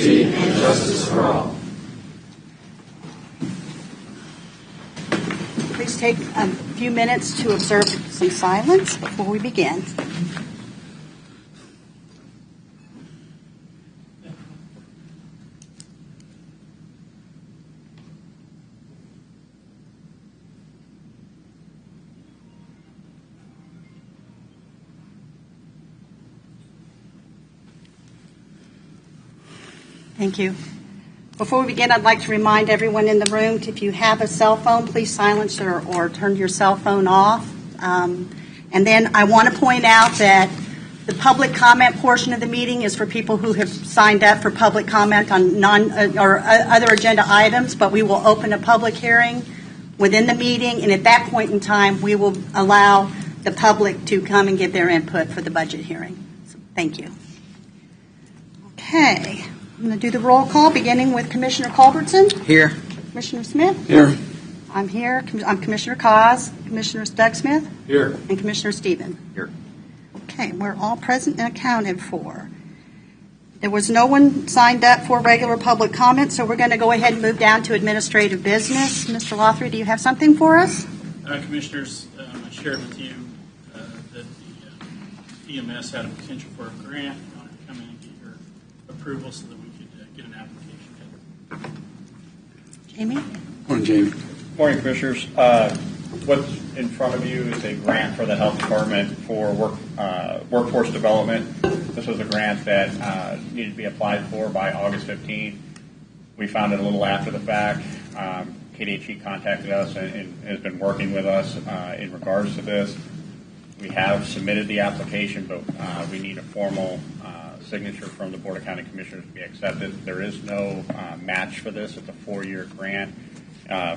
liberty, and justice for all. Please take a few minutes to observe some silence before we begin. Thank you. Before we begin, I'd like to remind everyone in the room, if you have a cell phone, please silence or turn your cell phone off. And then I want to point out that the public comment portion of the meeting is for people who have signed up for public comment on other agenda items, but we will open a public hearing within the meeting, and at that point in time, we will allow the public to come and give their input for the budget hearing. So, thank you. Okay. I'm going to do the roll call, beginning with Commissioner Culbertson. Here. Commissioner Smith. Here. I'm here. I'm Commissioner Cos, Commissioner Doug Smith. Here. And Commissioner Stephen. Here. Okay, we're all present and accounted for. There was no one signed up for regular public comment, so we're going to go ahead and move down to administrative business. Mr. Lothry, do you have something for us? Commissioners, I shared with you that the EMS had a potential for a grant. I wanted to come in and get your approval so that we could get an application together. Jamie? Morning, Jamie. Morning, Commissioners. What's in front of you is a grant for the Health Department for workforce development. This was a grant that needed to be applied for by August 15th. We found it a little after the fact. KDHE contacted us and has been working with us in regards to this. We have submitted the application, but we need a formal signature from the Board of County Commissioners to be accepted. There is no match for this. It's a 4-year grant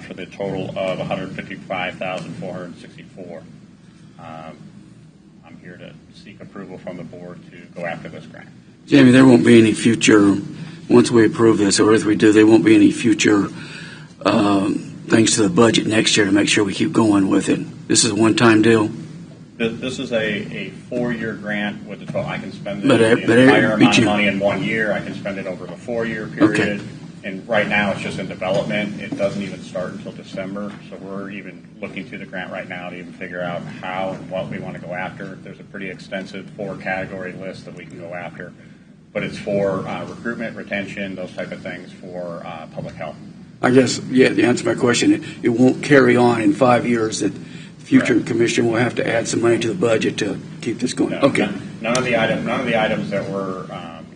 for the total of $155,464. I'm here to seek approval from the board to go after this grant. Jamie, there won't be any future, once we approve this, or if we do, there won't be any future things to the budget next year to make sure we keep going with it. This is a one-time deal? This is a 4-year grant with the total. I can spend the entire amount of money in 1 year. I can spend it over a 4-year period. Okay. And right now it's just in development. It doesn't even start until December. So we're even looking through the grant right now to even figure out how and what we want to go after. There's a pretty extensive 4-category list that we can go after. But it's for recruitment, retention, those type of things for public health. I guess, yeah, to answer my question, it won't carry on in 5 years that future commission will have to add some money to the budget to keep this going. No, okay. None of the items that we're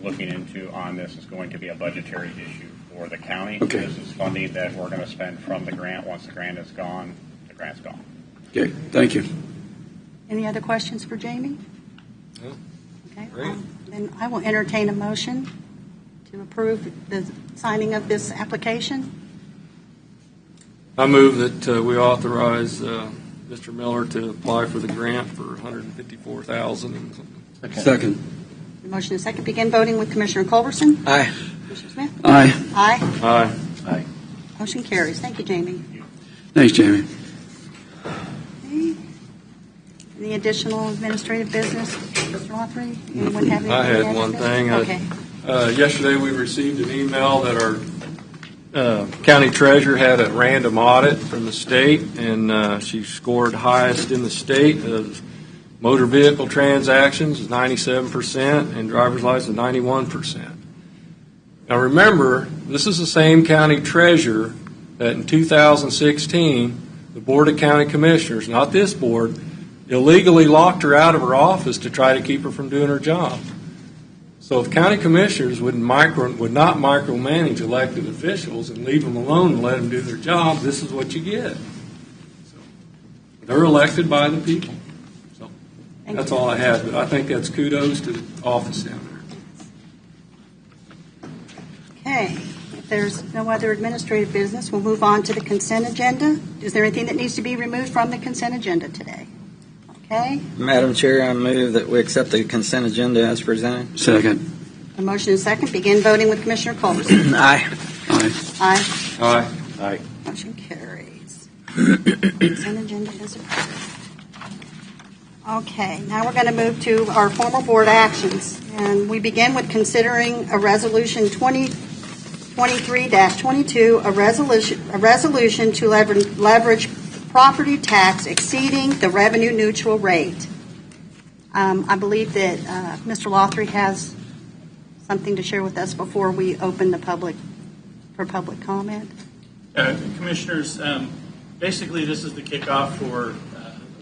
looking into on this is going to be a budgetary issue for the county. Okay. This is funding that we're going to spend from the grant. Once the grant is gone, the grant's gone. Okay, thank you. Any other questions for Jamie? No. Okay. Great. Then I will entertain a motion to approve the signing of this application. I move that we authorize Mr. Miller to apply for the grant for $154,000. Second. The motion is second. Begin voting with Commissioner Culbertson. Aye. Commissioner Smith. Aye. Aye. Aye. Aye. Motion carries. Thank you, Jamie. Thanks, Jamie. Okay. Any additional administrative business, Mr. Lothry? Anyone have anything? I had to add one to thing. this? Okay. Yesterday we received an email that our county treasurer had a random audit from the state, and she scored highest in the state of motor vehicle transactions is 97% and driver's license 91%. Now remember, this is the same county treasurer that in 2016 the Board of County Commissioners, not this board, illegally locked her out of her office to try to keep her from doing her job. So if county commissioners would not micromanage elected officials and leave them alone and let them do their job, this is what you get. So they're elected by the people. So that's all I have, but I think that's kudos to the office down there. Okay. If there's no other administrative business, we'll move on to the consent agenda. Is there anything that needs to be removed from the consent agenda today? Okay. Madam Chair, I move that we accept the consent agenda as presented. Second. A motion is second. Begin voting with Commissioner Culbertson. Aye. Aye. Aye. Aye. Aye. Motion carries. Consent agenda is approved. Okay, now we're going to move to our formal board actions. And we begin with considering a resolution 2023-22, a resolution to leverage property tax exceeding the revenue neutral rate. I believe that Mr. Lothry has something to share with us before we open the public for public comment. Commissioners, basically this is the kickoff for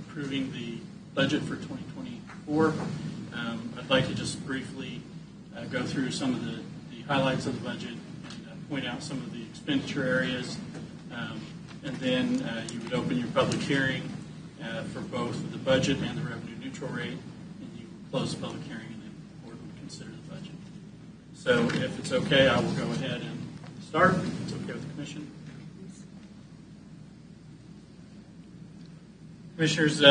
approving the budget for 2024. I'd like to just briefly go through some of the highlights of the budget and point out some of the expenditure areas, and then you would open your public hearing for both the budget and the revenue neutral rate, and you would close the public hearing, and then the board would consider the budget. So if it's okay, I will go ahead and start. If it's okay with the commission. Commissioners,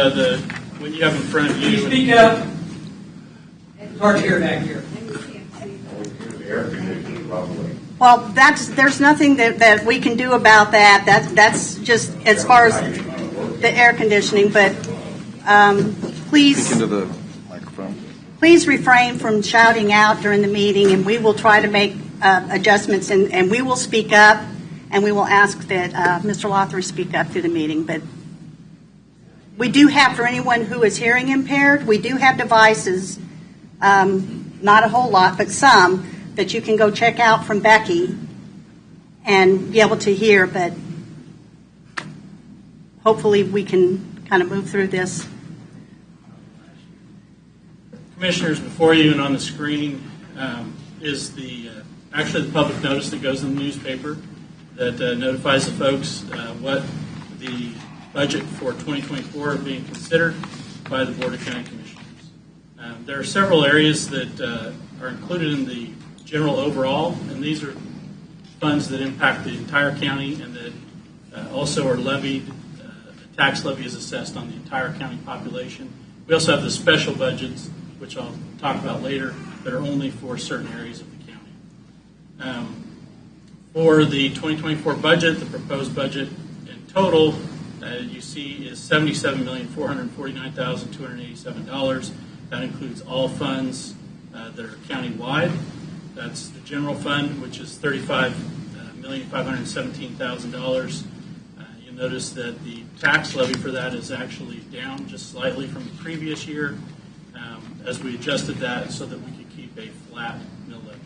what you have in front of you. Speak up. It's hard to hear back here. Well, there's nothing that we can do about that. That's just as far as the air conditioning. But please, Speak into the microphone. please refrain from shouting out during the meeting, and we will try to make adjustments, and we will speak up, and we will ask that Mr. Lothry speak up through the meeting. But we do have, for anyone who is hearing impaired, we do have devices, not a whole lot, but some, that you can go check out from Becky and be able to hear. But hopefully we can kind of move through this. Commissioners, before you and on the screen is actually the public notice that goes in the newspaper that notifies the folks what the budget for 2024 are being considered by the Board of County Commissioners. There are several areas that are included in the general overall, and these are funds that impact the entire county and that also are levied. The tax levy is assessed on the entire county population. We also have the special budgets, which I'll talk about later, that are only for certain areas of the county. For the 2024 budget, the proposed budget in total, you see, is $77,449,287. That includes all funds that are county-wide. That's the general fund, which is $35,517,000. You'll notice that the tax levy for that is actually down just slightly from the previous year, as we adjusted that so that we could keep a flat mill levy.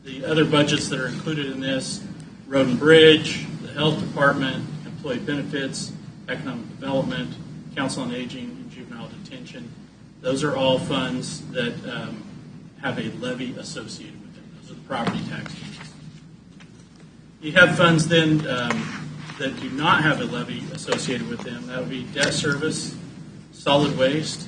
The other budgets that are included in this: road and bridge, the health department, employee benefits, economic development, council on aging, and juvenile detention. Those are all funds that have a levy associated with them. Those are the property tax fees. You have funds then that do not have a levy associated with them. That would be debt service, solid waste,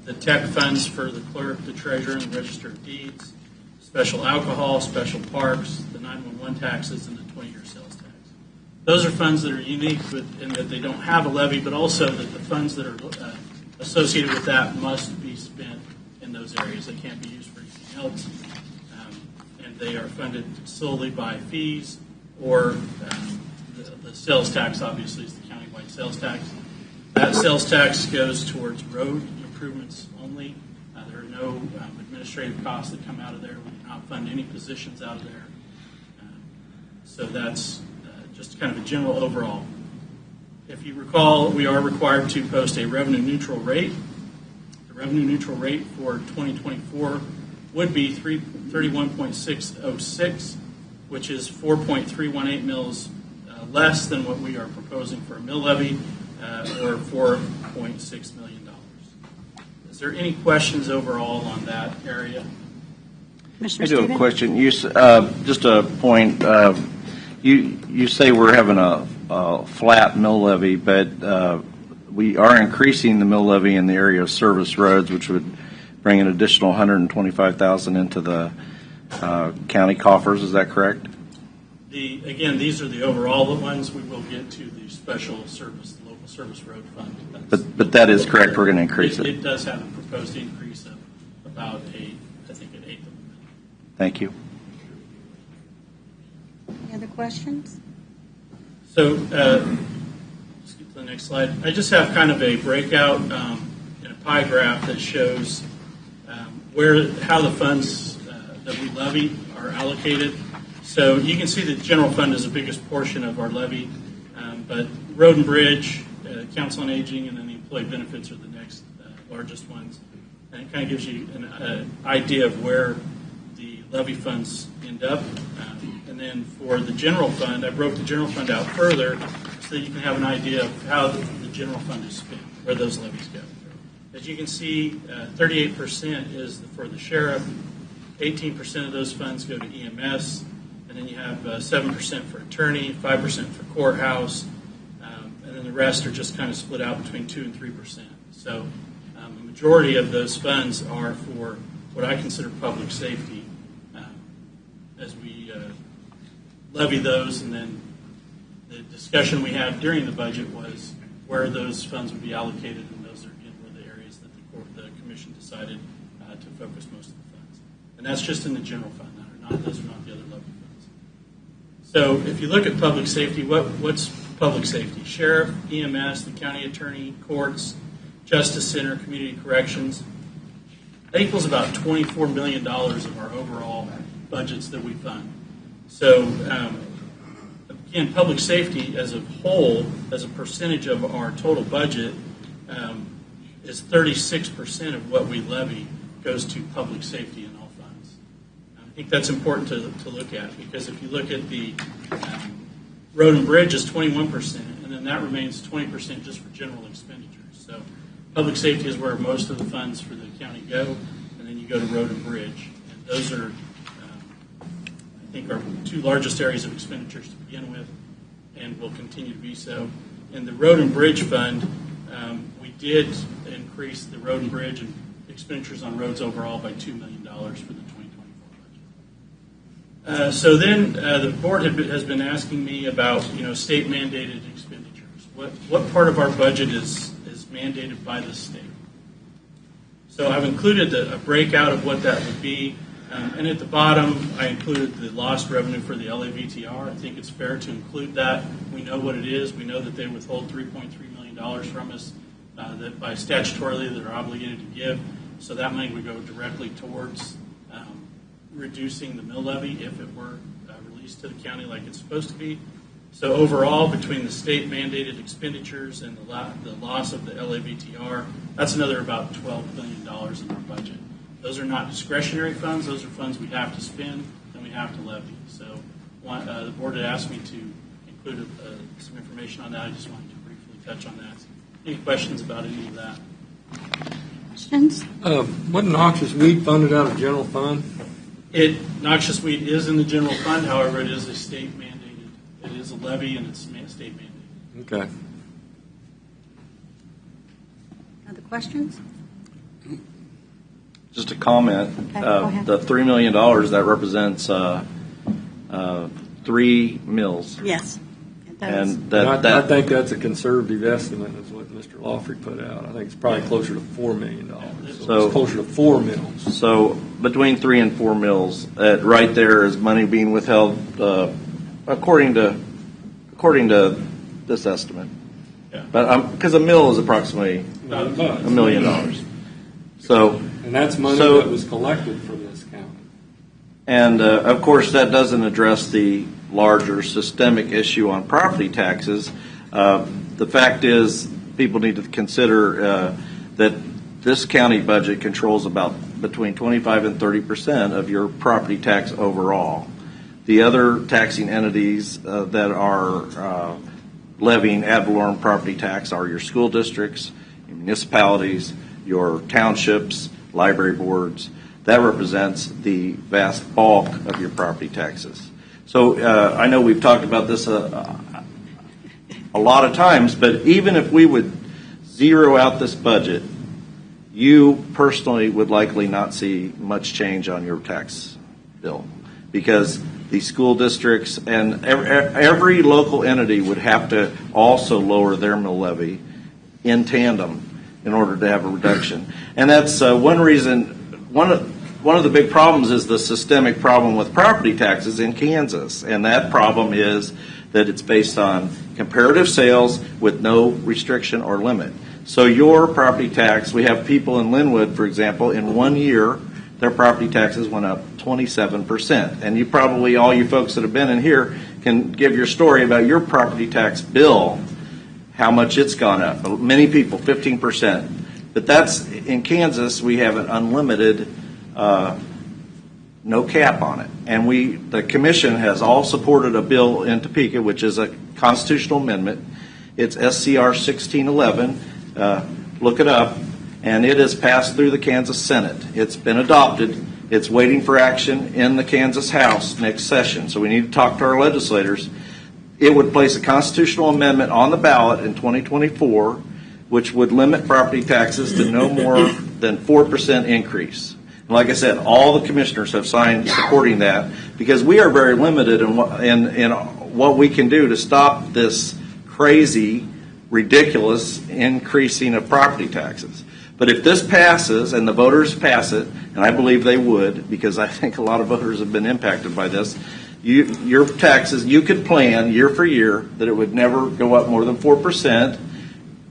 the tech funds for the clerk, the treasurer, and the register of deeds, special alcohol, special parks, the 911 taxes, and the 20-year sales tax. Those are funds that are unique in that they don't have a levy, but also that the funds that are associated with that must be spent in those areas. They can't be used for anything else. And they are funded solely by fees or the sales tax, obviously, is the countywide sales tax. That sales tax goes towards road improvements only. There are no administrative costs that come out of there. We do not fund any positions out of there. So that's just kind of a general overall. If you recall, we are required to post a revenue neutral rate. The revenue neutral rate for 2024 would be 31.606, which is 4.318 mils less than what we are proposing for a mill levy, or $4.6 million. Is there any questions overall on that area? Commissioner I do have a Stevens? question. Just a point. You say we're having a flat mill levy, but we are increasing the mill levy in the area of service roads, which would bring an additional $125,000 into the county coffers. Is that correct? Again, these are the overall ones. We will get to the special service, the local service road fund. But that is correct. We're going to increase it. It does have a proposed increase of about an eighth of a million. Thank you. Any other questions? So, to the next slide. I just have kind of a breakout in a pie graph that shows how the funds that we levy are allocated. So you can see the general fund is the biggest portion of our levy, but road and bridge, council on aging, and then the employee benefits are the next largest ones. And it kind of gives you an idea of where the levy funds end up. And then for the general fund, I broke the general fund out further so that you can have an idea of how the general fund is spent, where those levies go. As you can see, 38% is for the sheriff, 18% of those funds go to EMS, and then you have 7% for attorney, 5% for courthouse, and then the rest are just kind of split out between 2 and 3%. So a majority of those funds are for what I consider public safety as we levy those, and then the discussion we had during the budget was where those funds would be allocated, and those again were the areas that the commission decided to focus most of the funds. And that's just in the general fund. Those are not the other levy funds. So if you look at public safety, what's public safety? Sheriff, EMS, the county attorney, courts, justice center, community corrections. That equals about $24 million of our overall budgets that we fund. So again, public safety as a whole, as a percentage of our total budget, is 36% of what we levy goes to public safety in all funds. I think that's important to look at, because if you look at the road and bridge is 21%, and then that remains 20% just for general expenditures. So public safety is where most of the funds for the county go, and then you go to road and bridge. And those are, I think, our two largest areas of expenditures to begin with, and will continue to be so. In the road and bridge fund, we did increase the road and bridge and expenditures on roads overall by $2 million for the 2024 budget. So then the board has been asking me about state mandated expenditures. What part of our budget is mandated by the state? So I've included a breakout of what that would be. And at the bottom, I included the lost revenue for the LAVTR. I think it's fair to include that. We know what it is. We know that they withhold $3.3 million from us that by statutorily they're obligated to give. So that money would go directly towards reducing the mill levy if it were released to the county like it's supposed to be. So overall, between the state mandated expenditures and the loss of the LAVTR, that's another about $12 billion in our budget. Those are not discretionary funds. Those are funds we have to spend and we have to levy. So the board had asked me to include some information on that. I just wanted to briefly touch on that. Any questions about any of that? Questions? What noxious weed funded out of general fund? Noxious weed is in the general fund. However, it is a state mandated. It is a levy and it's state mandated. Okay. Other questions? Just a comment. Okay, go ahead. The $3 million, that represents 3 mills. Yes, it does. And I think that's a conservative estimate, is what Mr. Lawfrey put out. I think it's probably closer to $4 million. So it's closer to 4 mills. So between 3 and 4 mills, right there is money being withheld according to this estimate. Yeah. But because a mill is approximately $1 million. So. And that's money that was collected from this county. And, of course, that doesn't address the larger systemic issue on property taxes. The fact is, people need to consider that this county budget controls about between 25 and 30% of your property tax overall. The other taxing entities that are levying ad valorem property tax are your school districts, your municipalities, your townships, library boards. That represents the vast bulk of your property taxes. So I know we've talked about this a lot of times, but even if we would zero out this budget, you personally would likely not see much change on your tax bill, because the school districts and every local entity would have to also lower their mill levy in tandem in order to have a reduction. And that's one reason. One of the big problems is the systemic problem with property taxes in Kansas, and that problem is that it's based on comparative sales with no restriction or limit. So your property tax, we have people in Linwood, for example, in 1 year, their property taxes went up 27%. And you probably, all you folks that have been in here, can give your story about your property tax bill, how much it's gone up. Many people, 15%. But that's, in Kansas, we have an unlimited, no cap on it. And the commission has all supported a bill in Topeka, which is a constitutional amendment. It's SCR 1611. Look it up. And it has passed through the Kansas Senate. It's been adopted. It's waiting for action in the Kansas House next session. So we need to talk to our legislators. It would place a constitutional amendment on the ballot in 2024, which would limit property taxes to no more than 4% increase. And like I said, all the commissioners have signed supporting that, because we are very limited in what we can do to stop this crazy, ridiculous increasing of property taxes. But if this passes and the voters pass it, and I believe they would, because I think a lot of voters have been impacted by this, your taxes, you could plan year for year that it would never go up more than 4%.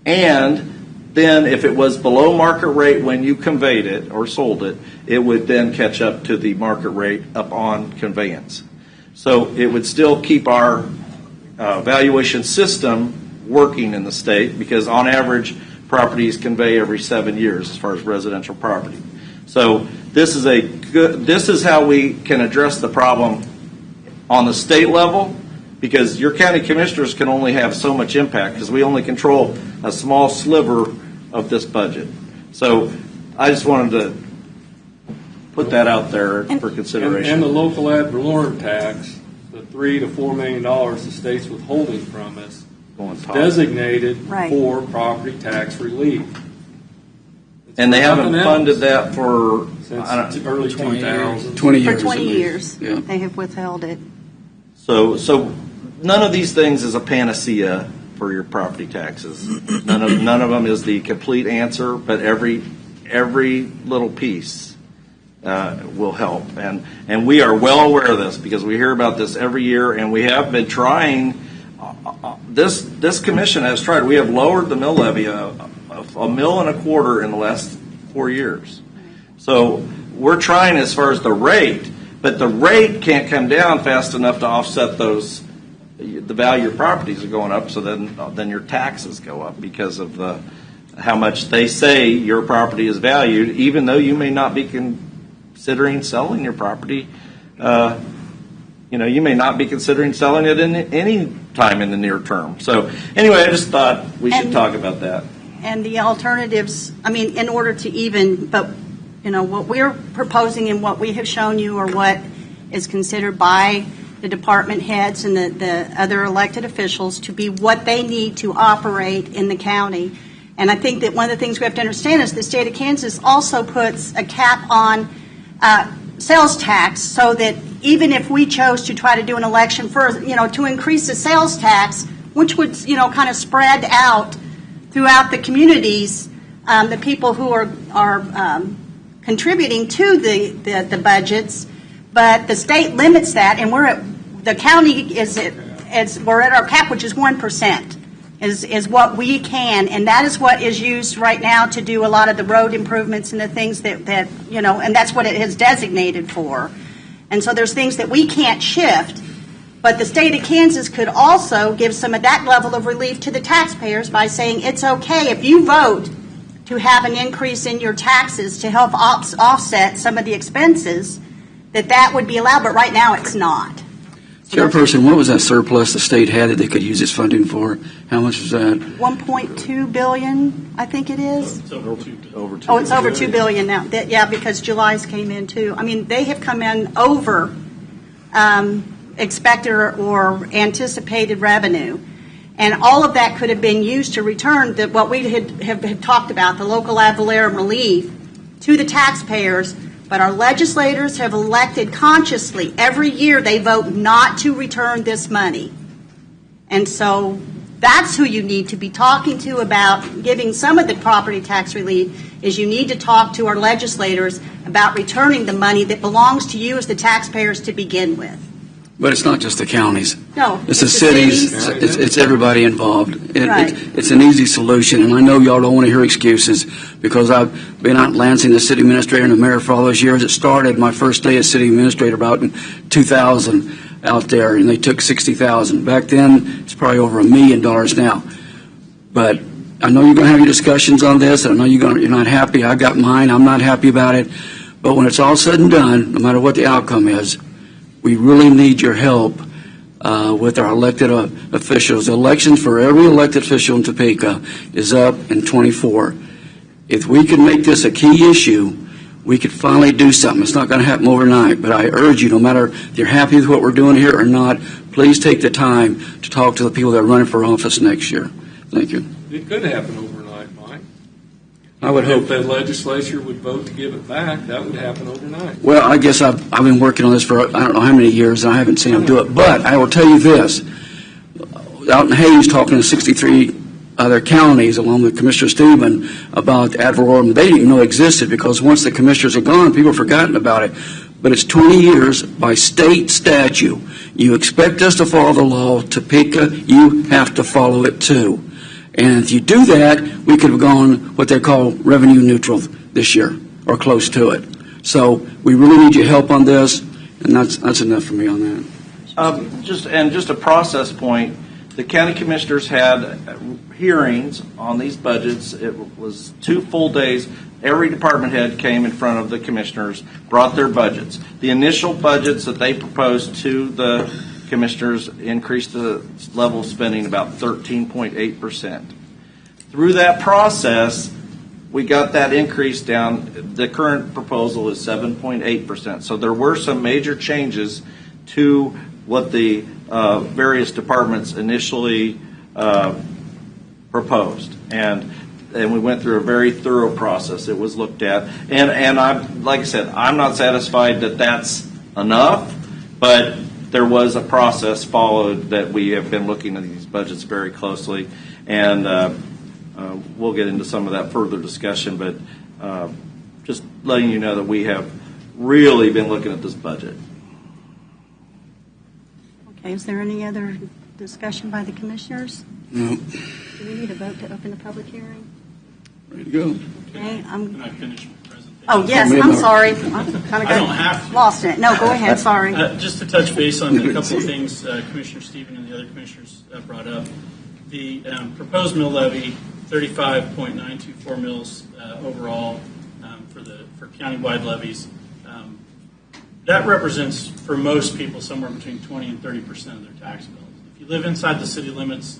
And then if it was below market rate when you conveyed it or sold it, it would then catch up to the market rate upon conveyance. So it would still keep our valuation system working in the state, because on average, properties convey every 7 years as far as residential property. So this is how we can address the problem on the state level, because your county commissioners can only have so much impact, because we only control a small sliver of this budget. So I just wanted to put that out there for consideration. And the local ad valorem tax, the $3 to $4 million the state's withholding from us, designated for property tax relief. And they haven't funded that for since early 2000s. 20 years. For 20 years, Yeah. they have withheld it. So none of these things is a panacea for your property taxes. None of them is the complete answer, but every little piece will help. And we are well aware of this, because we hear about this every year, and we have been trying. This commission has tried. We have lowered the mill levy $1.25 million in the last 4 years. So we're trying as far as the rate, but the rate can't come down fast enough to offset those. The value of properties are going up, so then your taxes go up because of how much they say your property is valued, even though you may not be considering selling your property. You may not be considering selling it in any time in the near term. So anyway, I just thought we should talk about that. And the alternatives, in order to even, but what we're proposing and what we have shown you are what is considered by the department heads and the other elected officials to be what they need to operate in the county. And I think that one of the things we have to understand is the state of Kansas also puts a cap on sales tax, so that even if we chose to try to do an election for, to increase the sales tax, which would, kind of spread out throughout the communities, the people who are contributing to the budgets, but the state limits that, and the county we're at our cap, which is 1%, is what we can, and that is what is used right now to do a lot of the road improvements and the things that and that's what it is designated for. And so there's things that we can't shift, but the state of Kansas could also give some of that level of relief to the taxpayers by saying it's okay if you vote to have an increase in your taxes to help offset some of the expenses, that would be allowed, but right now it's not. Chairperson, what was that surplus the state had that they could use its funding for? How much was that? $1.2 billion, I think it is. It's over $2 billion. Oh, it's over $2 billion now. Because July's came in too. They have come in over expected or anticipated revenue. And all of that could have been used to return what we have talked about, the local ad valorem relief, to the taxpayers. But our legislators have elected consciously, every year they vote not to return this money. And so that's who you need to be talking to about giving some of the property tax relief, is you need to talk to our legislators about returning the money that belongs to you as the taxpayers to begin with. But it's not just the counties. No. It's the cities. It's everybody involved. Right. It's an easy solution, and I know y'all don't want to hear excuses because I've been out in Lansing, the city administrator and the mayor for all those years. It started my first day as city administrator about in 2000 out there, and they took $60,000. Back then, it's probably over $1 million now. But I know you're going to have your discussions on this, and I know you're not happy. I got mine. I'm not happy about it. But when it's all said and done, no matter what the outcome is, we really need your help with our elected officials. Elections for every elected official in Topeka is up in 24. If we could make this a key issue, we could finally do something. It's not going to happen overnight, but I urge you, no matter if you're happy with what we're doing here or not, please take the time to talk to the people that are running for office next year. Thank you. It could happen overnight, Mike. I would hope If the legislature would vote to give it back, that would happen overnight. Well, I guess I've been working on this for I don't know how many years, and I haven't seen them do it. But I will tell you this. Out in Hayes, talking to 63 other counties, along with Commissioner Stephen, about Advalorem, they didn't even know it existed because once the commissioners are gone, people have forgotten about it. But it's 20 years by state statute. You expect us to follow the law, Topeka, you have to follow it too. And if you do that, we could have gone what they call revenue neutral this year, or close to it. So we really need your help on this, and that's enough for me on that. Just a process point, the county commissioners had hearings on these budgets. It was 2 full days. Every department head came in front of the commissioners, brought their budgets. The initial budgets that they proposed to the commissioners increased the level of spending about 13.8%. Through that process, we got that increase down. The current proposal is 7.8%. So there were some major changes to what the various departments initially proposed. And we went through a very thorough process. It was looked at. And I'm, like I said, I'm not satisfied that that's enough, but there was a process followed that we have been looking at these budgets very closely. And we'll get into some of that further discussion, but just letting you know that we have really been looking at this budget. Okay, is there any other discussion by the commissioners? No. Do we need a vote to open the public hearing? Ready to go. Okay, Can I finish my presentation? Oh, yes, I'm sorry. I kind of I don't have got to. lost in it. No, go ahead, sorry. Just to touch base on a couple of things Commissioner Stephen and the other commissioners brought up. The proposed mill levy, 35.924 mills overall for countywide levies. That represents, for most people, somewhere between 20 and 30% of their tax bills. If you live inside the city limits,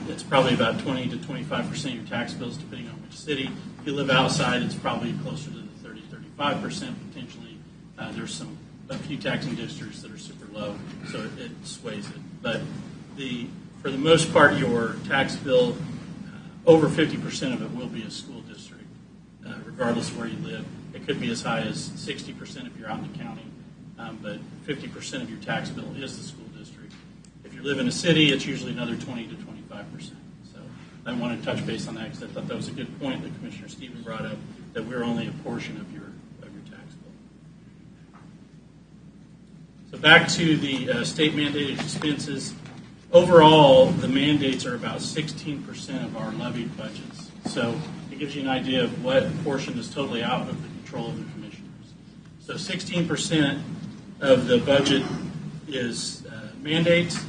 it's probably about 20 to 25% of your tax bills, depending on which city. If you live outside, it's probably closer to the 30-35% potentially. There's a few taxing districts that are super low, so it sways it. But for the most part, your tax bill, over 50% of it will be a school district, regardless of where you live. It could be as high as 60% if you're out in the county, but 50% of your tax bill is the school district. If you live in a city, it's usually another 20 to 25%. So I want to touch base on that because I thought that was a good point that Commissioner Stephen brought up, that we're only a portion of your tax bill. So back to the state mandated expenses. Overall, the mandates are about 16% of our levied budgets. So it gives you an idea of what portion is totally out of the control of the commissioners. So 16% of the budget is mandates,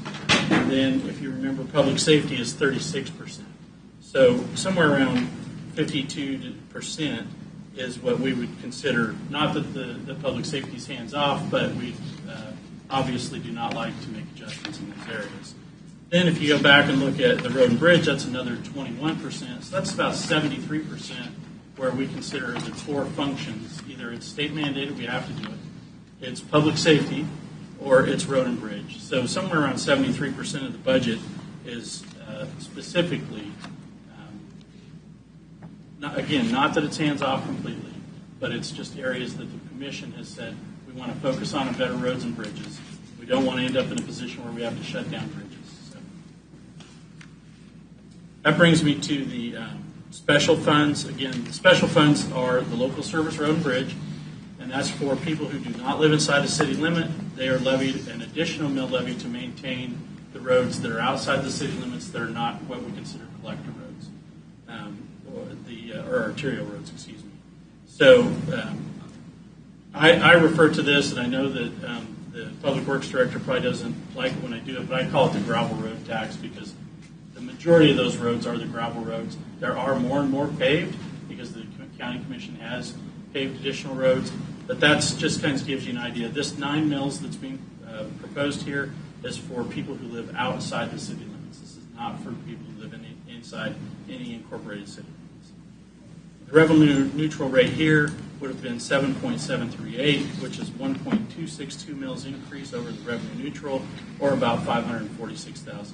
and then if you remember, public safety is 36%. So somewhere around 52% is what we would consider, not that the public safety is hands off, but we obviously do not like to make adjustments in those areas. Then if you go back and look at the road and bridge, that's another 21%. So that's about 73% where we consider the core functions. Either it's state mandated, we have to do it, it's public safety, or it's road and bridge. So somewhere around 73% of the budget is specifically, not that it's hands off completely, but it's just areas that the commission has said we want to focus on better roads and bridges. We don't want to end up in a position where we have to shut down bridges. So that brings me to the special funds. Again, the special funds are the local service road and bridge, and and that's for people who do not live inside the city limit. They are levied an additional mill levy to maintain the roads that are outside the city limits that are not what we consider collector roads, or arterial roads, excuse me. So I refer to this, and I know that the Public Works Director probably doesn't like it when I do it, but I call it the gravel road tax because the majority of those roads are the gravel roads. There are more and more paved because the County Commission has paved additional roads, but that's just kind of gives you an idea. This 9 mills that's being proposed here is for people who live outside the city limits. This is not for people who live inside any incorporated city limits. The revenue neutral rate here would have been 7.738, which is 1.262 mils increase over the revenue neutral, or about $546,000.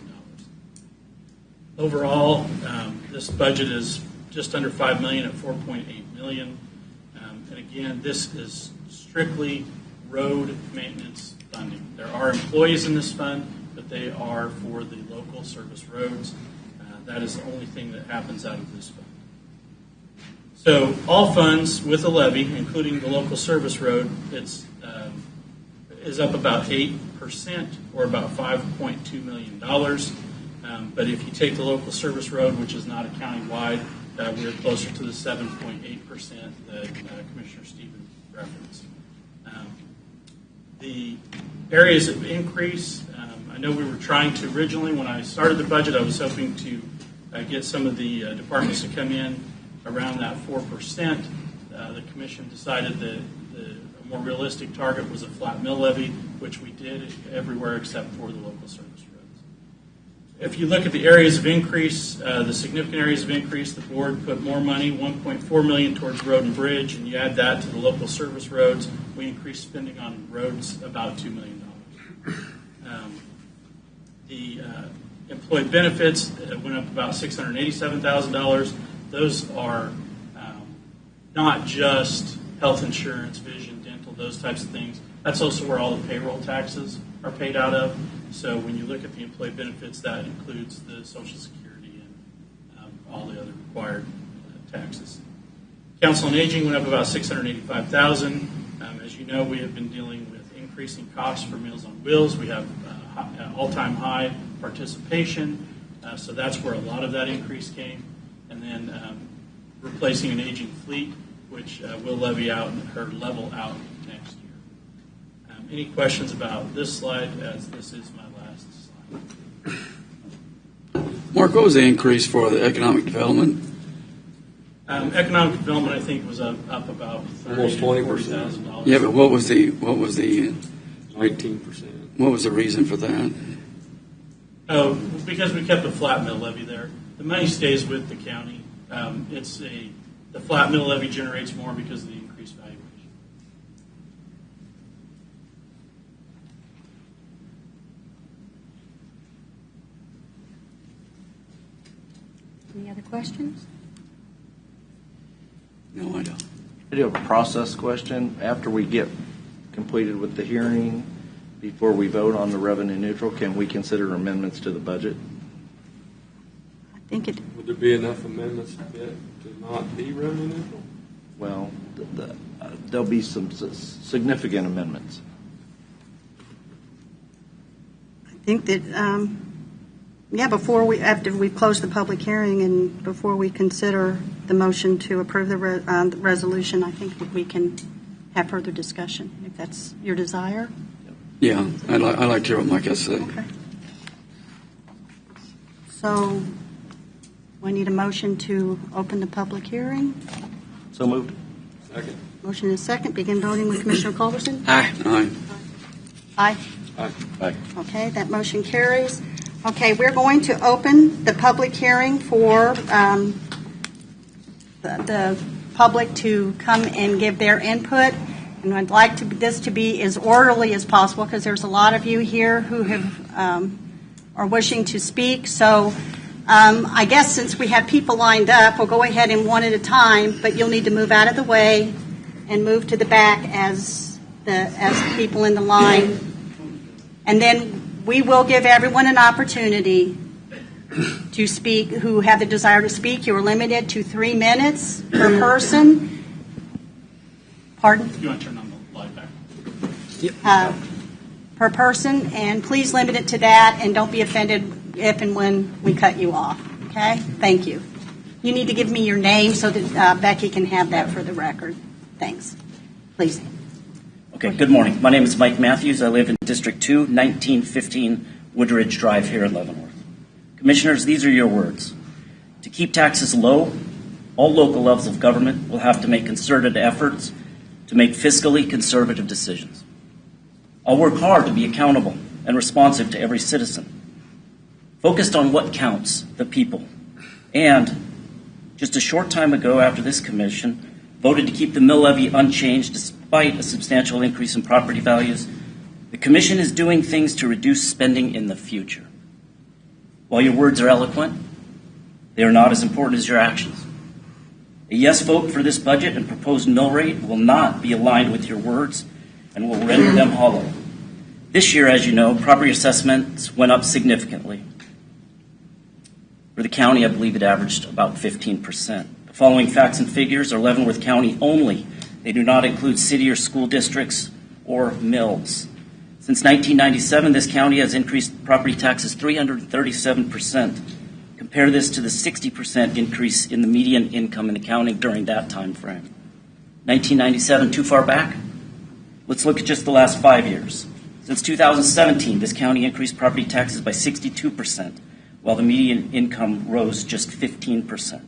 Overall, this budget is just under $5 million at $4.8 million. And again, this is strictly road maintenance funding. There are employees in this fund, but they are for the local service roads. That is the only thing that happens out of this fund. So all funds with a levy, including the local service road, is up about 8%, or about $5.2 million. But if you take the local service road, which is not a county-wide, we're closer to the 7.8% that Commissioner Stevens referenced. The areas of increase, I know we were trying to originally, when I started the budget, I was hoping to get some of the departments to come in around that 4%. The Commission decided that a more realistic target was a flat mill levy, which we did everywhere except for the local service roads. If you look at the areas of increase, the significant areas of increase, the board put more money, $1.4 million towards road and bridge, and you add that to the local service roads, we increased spending on roads about $2 million. The employee benefits went up about $687,000. Those are not just health insurance, vision, dental, those types of things. That's also where all the payroll taxes are paid out of. So when you look at the employee benefits, that includes the Social Security and all the other required taxes. Council on Aging went up about $685,000. As you know, we have been dealing with increasing costs for Meals on Wheels. We have all-time high participation, so that's where a lot of that increase came. And then replacing an aging fleet, which will levy out or level out next year. Any questions about this slide, as this is my last slide? Mark, what was the increase for the economic development? Economic development, I think, was up about Almost 20%. $40,000. Yeah, but what was the 19%. what was the reason for that? Oh, because we kept a flat mill levy there. The money stays with the county. The flat mill levy generates more because of the increased valuation. Any other questions? No, I don't. I do have a process question. After we get completed with the hearing, before we vote on the revenue neutral, can we consider amendments to the budget? I think it. Would there be enough amendments to not be revenue neutral? Well, there'll be some significant amendments. I think that, after we close the public hearing and before we consider the motion to approve the resolution, I think that we can have further discussion, if that's your desire. Yeah, I'd like to hear what Mike has to say. Okay. So, we need a motion to open the public hearing. So moved. Second. Motion is second. Begin voting with Commissioner Culberson. Aye. Aye. Aye. Aye. Aye. Okay, that motion carries. Okay, we're going to open the public hearing for the public to come and give their input. And I'd like this to be as orderly as possible because there's a lot of you here who have are wishing to speak. So I guess since we have people lined up, we'll go ahead and one at a time, but you'll need to move out of the way and move to the back as the people in the line. And then we will give everyone an opportunity to speak who have the desire to speak. You are limited to 3 minutes per person. Pardon? You want to turn on the light back? Per person, and please limit it to that, and don't be offended if and when we cut you off, okay? Thank you. You need to give me your name so that Becky can have that for the record. Thanks. Please. Okay, good morning. My name is Mike Matthews. I live in District 2, 1915 Woodridge Drive here in Leavenworth. Commissioners, these are your words. To keep taxes low, all local levels of government will have to make concerted efforts to make fiscally conservative decisions. I'll work hard to be accountable and responsive to every citizen, focused on what counts, the people. And just a short time ago, after this commission voted to keep the mill levy unchanged despite a substantial increase in property values, the commission is doing things to reduce spending in the future. While your words are eloquent, they are not as important as your actions. A yes vote for this budget and proposed mill rate will not be aligned with your words and will render them hollow. This year, as you know, property assessments went up significantly. For the county, I believe it averaged about 15%. The following facts and figures are Leavenworth County only. They do not include city or school districts or mills. Since 1997, this county has increased property taxes 337%. Compare this to the 60% increase in the median income in the county during that time frame. 1997, too far back? Let's look at just the last 5 years. Since 2017, this county increased property taxes by 62%, while the median income rose just 15%.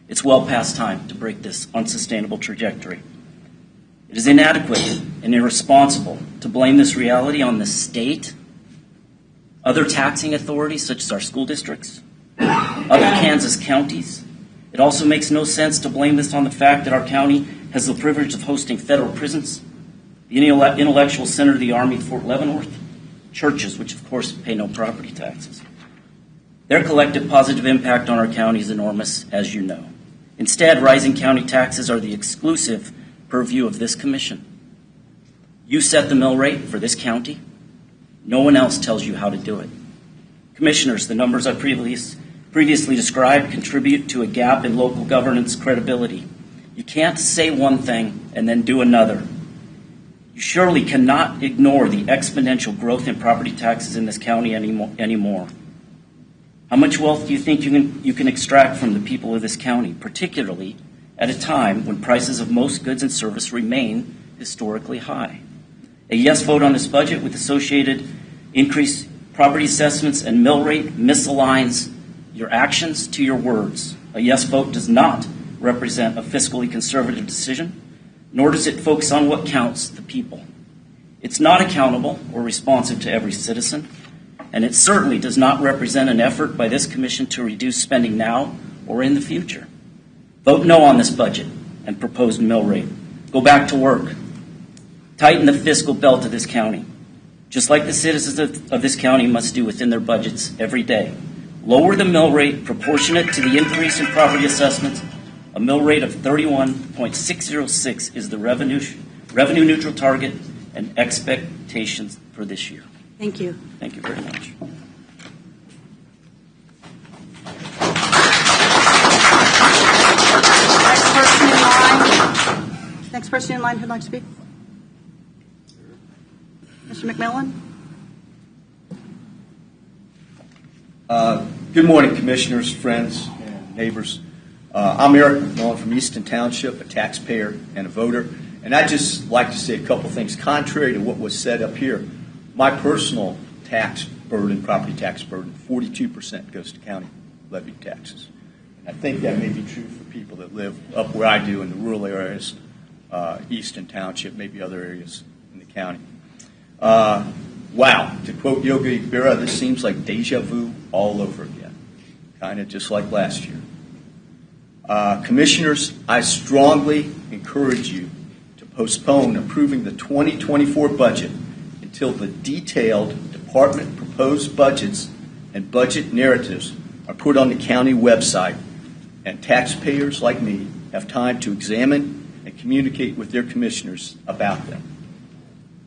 It's well past time to break this unsustainable trajectory. It is inadequate and irresponsible to blame this reality on the state, other taxing authorities such as our school districts, other Kansas counties. It also makes no sense to blame this on the fact that our county has the privilege of hosting federal prisons, the intellectual center of the Army, Fort Leavenworth, churches, which of course pay no property taxes. Their collective positive impact on our county is enormous, as you know. Instead, rising county taxes are the exclusive purview of this commission. You set the mill rate for this county. No one else tells you how to do it. Commissioners, the numbers I previously described contribute to a gap in local governance credibility. You can't say one thing and then do another. You surely cannot ignore the exponential growth in property taxes in this county anymore. How much wealth do you think you can extract from the people of this county, particularly at a time when prices of most goods and service remain historically high? A yes vote on this budget with associated increased property assessments and mill rate misaligns your actions to your words. A yes vote does not represent a fiscally conservative decision, nor does it focus on what counts, the people. It's not accountable or responsive to every citizen, and it certainly does not represent an effort by this commission to reduce spending now or in the future. Vote no on this budget and proposed mill rate. Go back to work. Tighten the fiscal belt of this county, just like the citizens of this county must do within their budgets every day. Lower the mill rate proportionate to the increase in property assessments. A mill rate of 31.606 is the revenue neutral target and expectations for this year. Thank you. Thank you very much. Next person in line who'd like to speak? Mr. McMillan? Good morning, commissioners, friends, and neighbors. I'm Eric McMillan from Easton Township, a taxpayer and a voter. And I'd just like to say a couple things. Contrary to what was said up here, my personal tax burden, property tax burden, 42% goes to county levied taxes. And I think that may be true for people that live up where I do in the rural areas, Easton Township, maybe other areas in the county. Wow, to quote Yogi Berra, this seems like deja vu all over again, kind of just like last year. Commissioners, I strongly encourage you to postpone approving the 2024 budget until the detailed department proposed budgets and budget narratives are put on the county website and taxpayers like me have time to examine and communicate with their commissioners about them.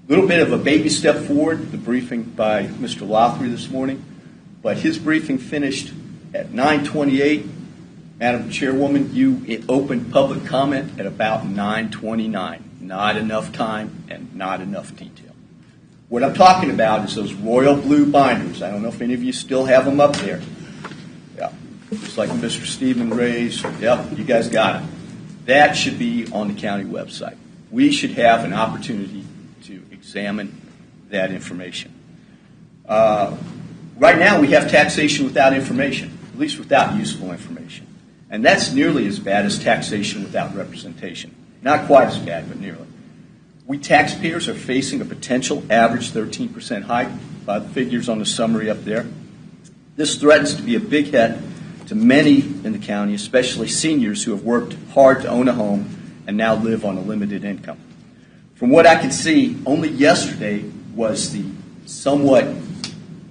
A little bit of a baby step forward, the briefing by Mr. Lothry this morning, but his briefing finished at 9:28. Madam Chairwoman, you opened public comment at about 9:29. not enough time and not enough detail. What I'm talking about is those royal blue binders. I don't know if any of you still have them up there. Yeah, just like Mr. Stephen raised. Yep, you guys got it. That should be on the county website. We should have an opportunity to examine that information. Right now, we have taxation without information, at least without useful information. And that's nearly as bad as taxation without representation. Not quite as bad, but nearly. We taxpayers are facing a potential average 13% hike by the figures on the summary up there. This threatens to be a big hit to many in the county, especially seniors who have worked hard to own a home and now live on a limited income. From what I can see, only yesterday was the somewhat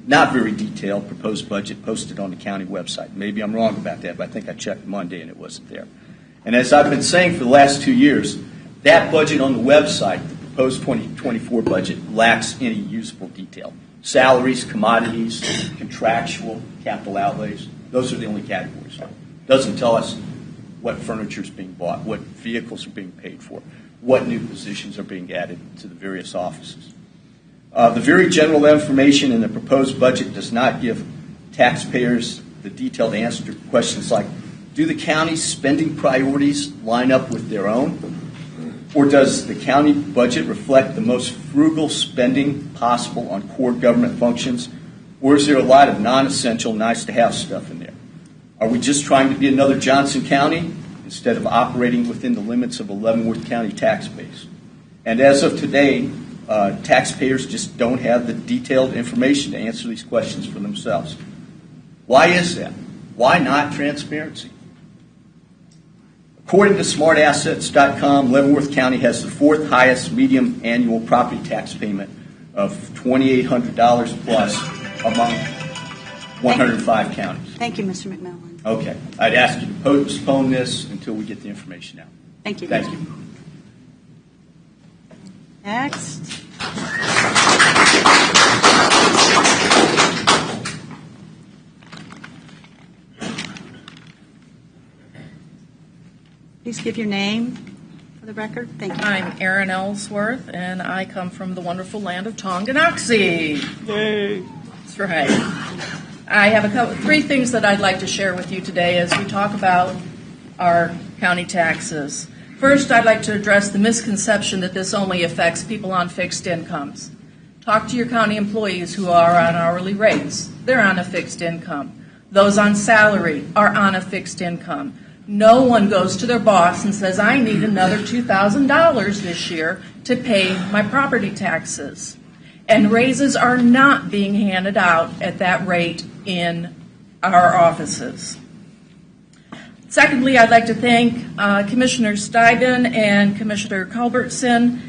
not very detailed proposed budget posted on the county website. Maybe I'm wrong about that, but I think I checked Monday and it wasn't there. And as I've been saying for the last 2 years, that budget on the website, the proposed 2024 budget, lacks any useful detail. Salaries, commodities, contractual, capital outlays, those are the only categories. It doesn't tell us what furniture is being bought, what vehicles are being paid for, what new positions are being added to the various offices. The very general information in the proposed budget does not give taxpayers the detailed answer to questions like, do the county's spending priorities line up with their own? Or does the county budget reflect the most frugal spending possible on core government functions? Or is there a lot of non-essential, nice-to-have stuff in there? Are we just trying to be another Johnson County instead of operating within the limits of a Leavenworth County tax base? And as of today, taxpayers just don't have the detailed information to answer these questions for themselves. Why is that? Why not transparency? According to smartassets.com, Leavenworth County has the fourth highest median annual property tax payment of $2,800 plus among 105 counties. Thank you, Mr. McMillan. Okay. I'd ask you to postpone this until we get the information out. Thank you. Thank you. Next. Please give your name for the record. Thank you. I'm Erin Ellsworth, and I come from the wonderful land of Tonganoxie. Yay! That's right. I have three things that I'd like to share with you today as we talk about our county taxes. First, I'd like to address the misconception that this only affects people on fixed incomes. Talk to your county employees who are on hourly rates. They're on a fixed income. Those on salary are on a fixed income. No one goes to their boss and says, I need another $2,000 this year to pay my property taxes. And raises are not being handed out at that rate in our offices. Secondly, I'd like to thank Commissioner Steigen and Commissioner Culbertson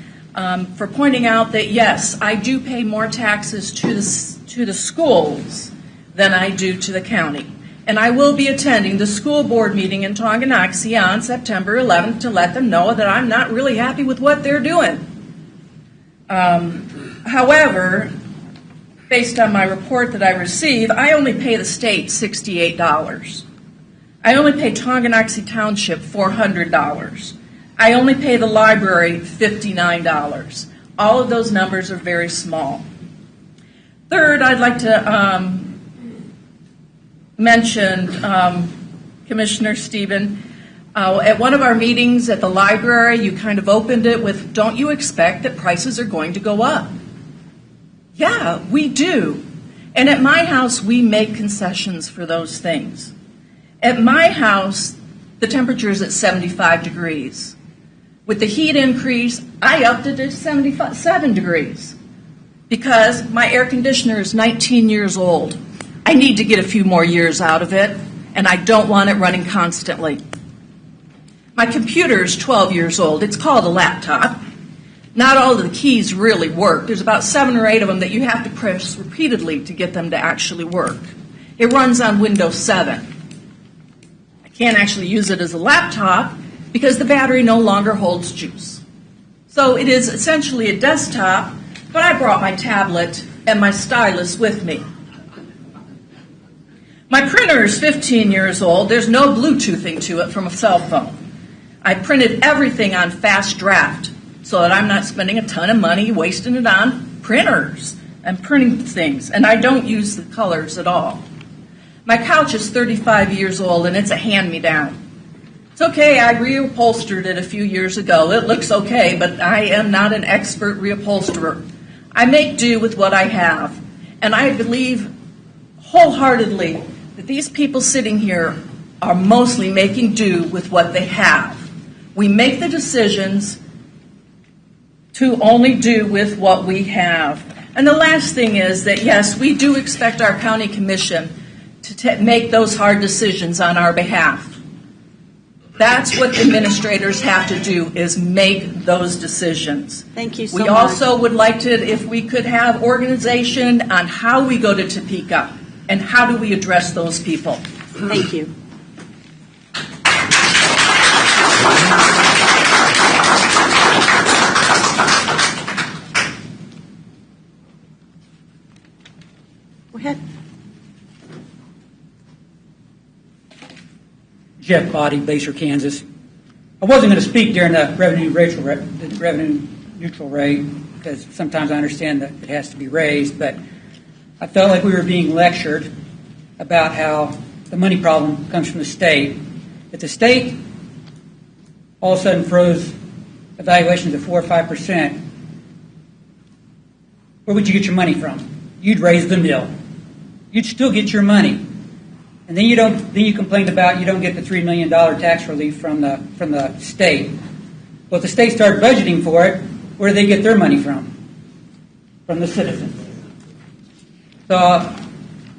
for pointing out that, yes, I do pay more taxes to the schools than I do to the county. And I will be attending the school board meeting in Tonganoxie on September 11th to let them know that I'm not really happy with what they're doing. However, based on my report that I receive, I only pay the state $68. I only pay Tonganoxie Township $400. I only pay the library $59. All of those numbers are very small. Third, I'd like to mention Commissioner Stephen. At one of our meetings at the library, you kind of opened it with, don't you expect that prices are going to go up? Yeah, we do. And at my house, we make concessions for those things. At my house, the temperature is at 75 degrees. With the heat increase, I upped it to 77 degrees because my air conditioner is 19 years old. I need to get a few more years out of it, and I don't want it running constantly. My computer is 12 years old. It's called a laptop. Not all of the keys really work. There's about 7 or 8 of them that you have to press repeatedly to get them to actually work. It runs on Windows 7. I can't actually use it as a laptop because the battery no longer holds juice. So it is essentially a desktop, but I brought my tablet and my stylus with me. My printer is 15 years old. There's no Bluetoothing to it from a cell phone. I printed everything on fast draft. so that I'm not spending a ton of money wasting it on printers and printing things, and I don't use the colors at all. My couch is 35 years old, and it's a hand-me-down. It's okay, I reupholstered it a few years ago. It looks okay, but I am not an expert reupholsterer. I make do with what I have, and I believe wholeheartedly that these people sitting here are mostly making do with what they have. We make the decisions to only do with what we have. And the last thing is that, yes, we do expect our county commission to make those hard decisions on our behalf. That's what administrators have to do, is make those decisions. Thank you so We much. also would like to, if we could have organization on how we go to Topeka and how do we address those people. Thank you. Go ahead. Jeff Body, Baser, Kansas. I wasn't going to speak during the revenue neutral rate because sometimes I understand that it has to be raised, but I felt like we were being lectured about how the money problem comes from the state. If the state all of a sudden froze evaluations at 4 or 5%, where would you get your money from? You'd raise the mill. You'd still get your money. And then you complained about you don't get the $3 million tax relief from the state. Well, if the state started budgeting for it, where do they get their money from? From the citizens. So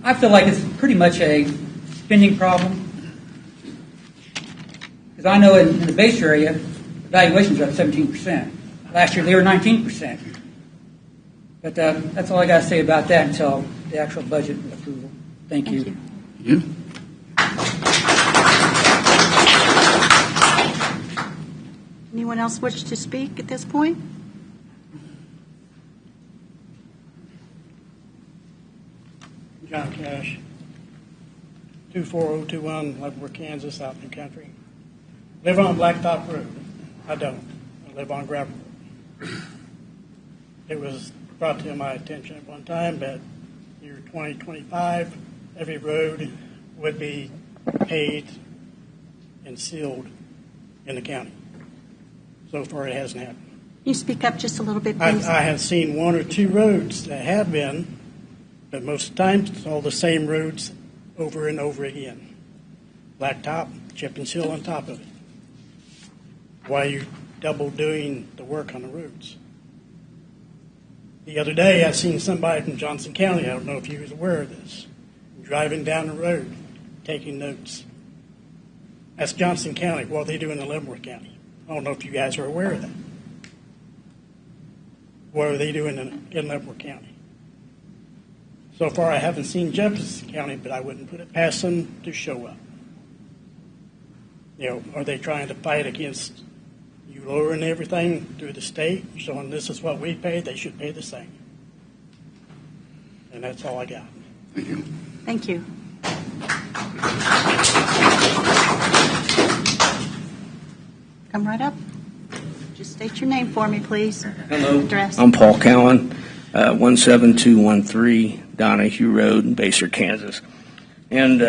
I feel like it's pretty much a spending problem. Because I know in the base area, valuations are up 17%. Last year they were 19%. But that's all I got to say about that until the actual budget approval. Thank you. You? Anyone else wish to speak at this point? John Cash, 24021 Leavenworth, Kansas, out in the country. Live on Blacktop Road. I don't. I live on gravel road. It was brought to my attention at one time that year 2025, every road would be paved and sealed in the county. So far, it hasn't happened. Can you speak up just a little bit, please? I have seen one or two roads that have been, but most of the time, it's all the same roads over and over again. Blacktop, chip and seal on top of it. Why are you double doing the work on the roads? The other day, I seen somebody from Johnson County, I don't know if you was aware of this, driving down the road, taking notes. That's Johnson County. What they do in Leavenworth County. I don't know if you guys are aware of that. What are they doing in Leavenworth County? So far, I haven't seen Jefferson County, but I wouldn't put it past them to show up. You know, are they trying to fight against you lowering everything through the state, showing this is what we pay, they should pay the same? And that's all I got. Thank you. Thank you. Come right up. Just state your name for me, please. Hello. Address. I'm Paul Cowan, 17213 Donahue Road in Baser, Kansas. And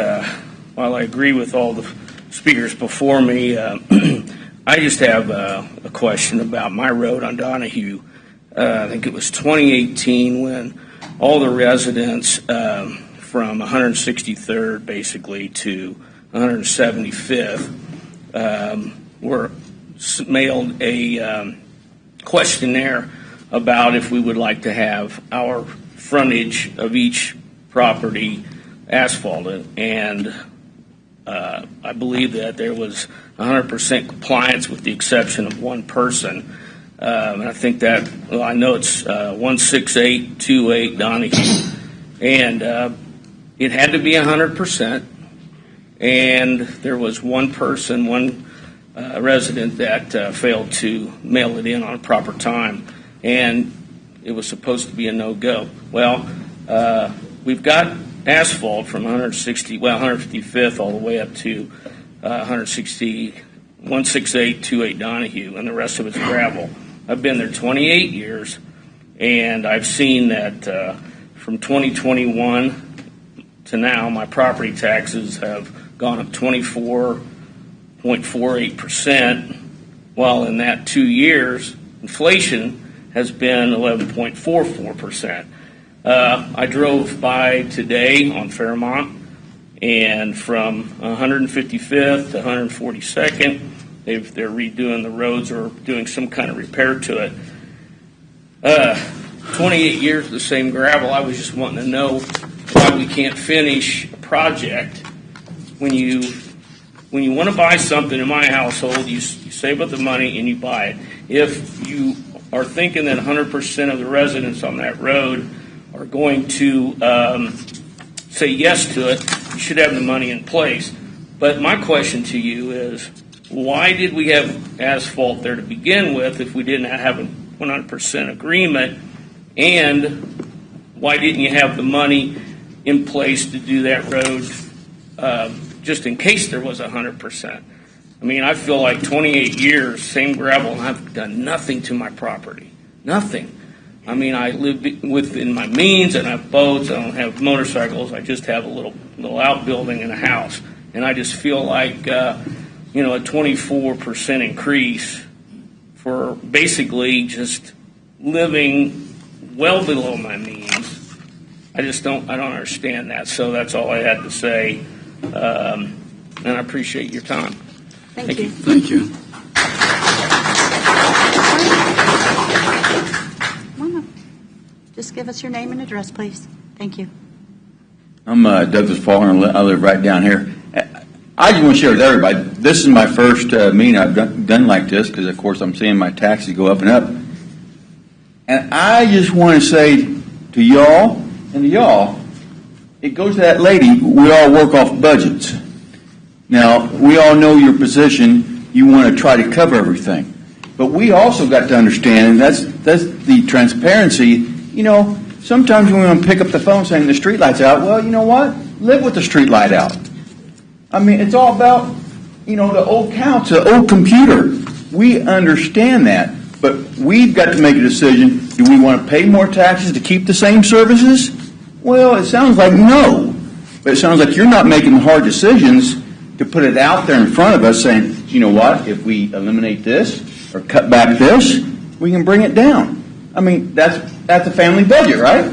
while I agree with all the speakers before me, I just have a question about my road on Donahue. I think it was 2018 when all the residents from 163rd basically to 175th were mailed a questionnaire about if we would like to have our frontage of each property asphalted, and I believe that there was 100% compliance with the exception of one person. And I think that, well, I know it's 16828 Donahue, and it had to be 100%, and there was one person, one resident that failed to mail it in on a proper time, and it was supposed to be a no-go. Well, we've got asphalt from 155th all the way up to 16828 Donahue, and the rest of it's gravel. I've been there 28 years, and I've seen that from 2021 to now, my property taxes have gone up 24.48%, while in that 2 years, inflation has been 11.44%. I drove by today on Fairmont, and from 155th to 142nd, they're redoing the roads or doing some kind of repair to it. 28 years of the same gravel. I was just wanting to know why we can't finish a project. When you want to buy something in my household, you save up the money and you buy it. If you are thinking that 100% of the residents on that road are going to say yes to it, you should have the money in place. But my question to you is, why did we have asphalt there to begin with if we didn't have a 100% agreement? And why didn't you have the money in place to do that road just in case there was 100%? I mean, I feel like 28 years, same gravel, and I've done nothing to my property. Nothing. I mean, I live within my means, and I have boats, I don't have motorcycles, I just have a little outbuilding and a house. And I just feel like, a 24% increase for basically just living well below my means. I don't understand that. So that's all I had to say. And I appreciate your time. Thank you. Thank you. Just give us your name and address, please. Thank you. I'm Douglas Fowler, and I live right down here. I just want to share with everybody, this is my first meeting I've done like this, because, of course, I'm seeing my taxes go up and up. And I just want to say to y'all and to y'all, it goes to that lady, we all work off budgets. Now, we all know your position. You want to try to cover everything. But we also got to understand, and that's the transparency. Sometimes when we want to pick up the phone saying the street light's out, well, you know what? Live with the street light out. I mean, it's all about, the old counts, the old computer. We understand that. But we've got to make a decision. Do we want to pay more taxes to keep the same services? Well, it sounds like no. But it sounds like you're not making hard decisions to put it out there in front of us saying, you know what, if we eliminate this or cut back this, we can bring it down. I mean, that's a family budget, right?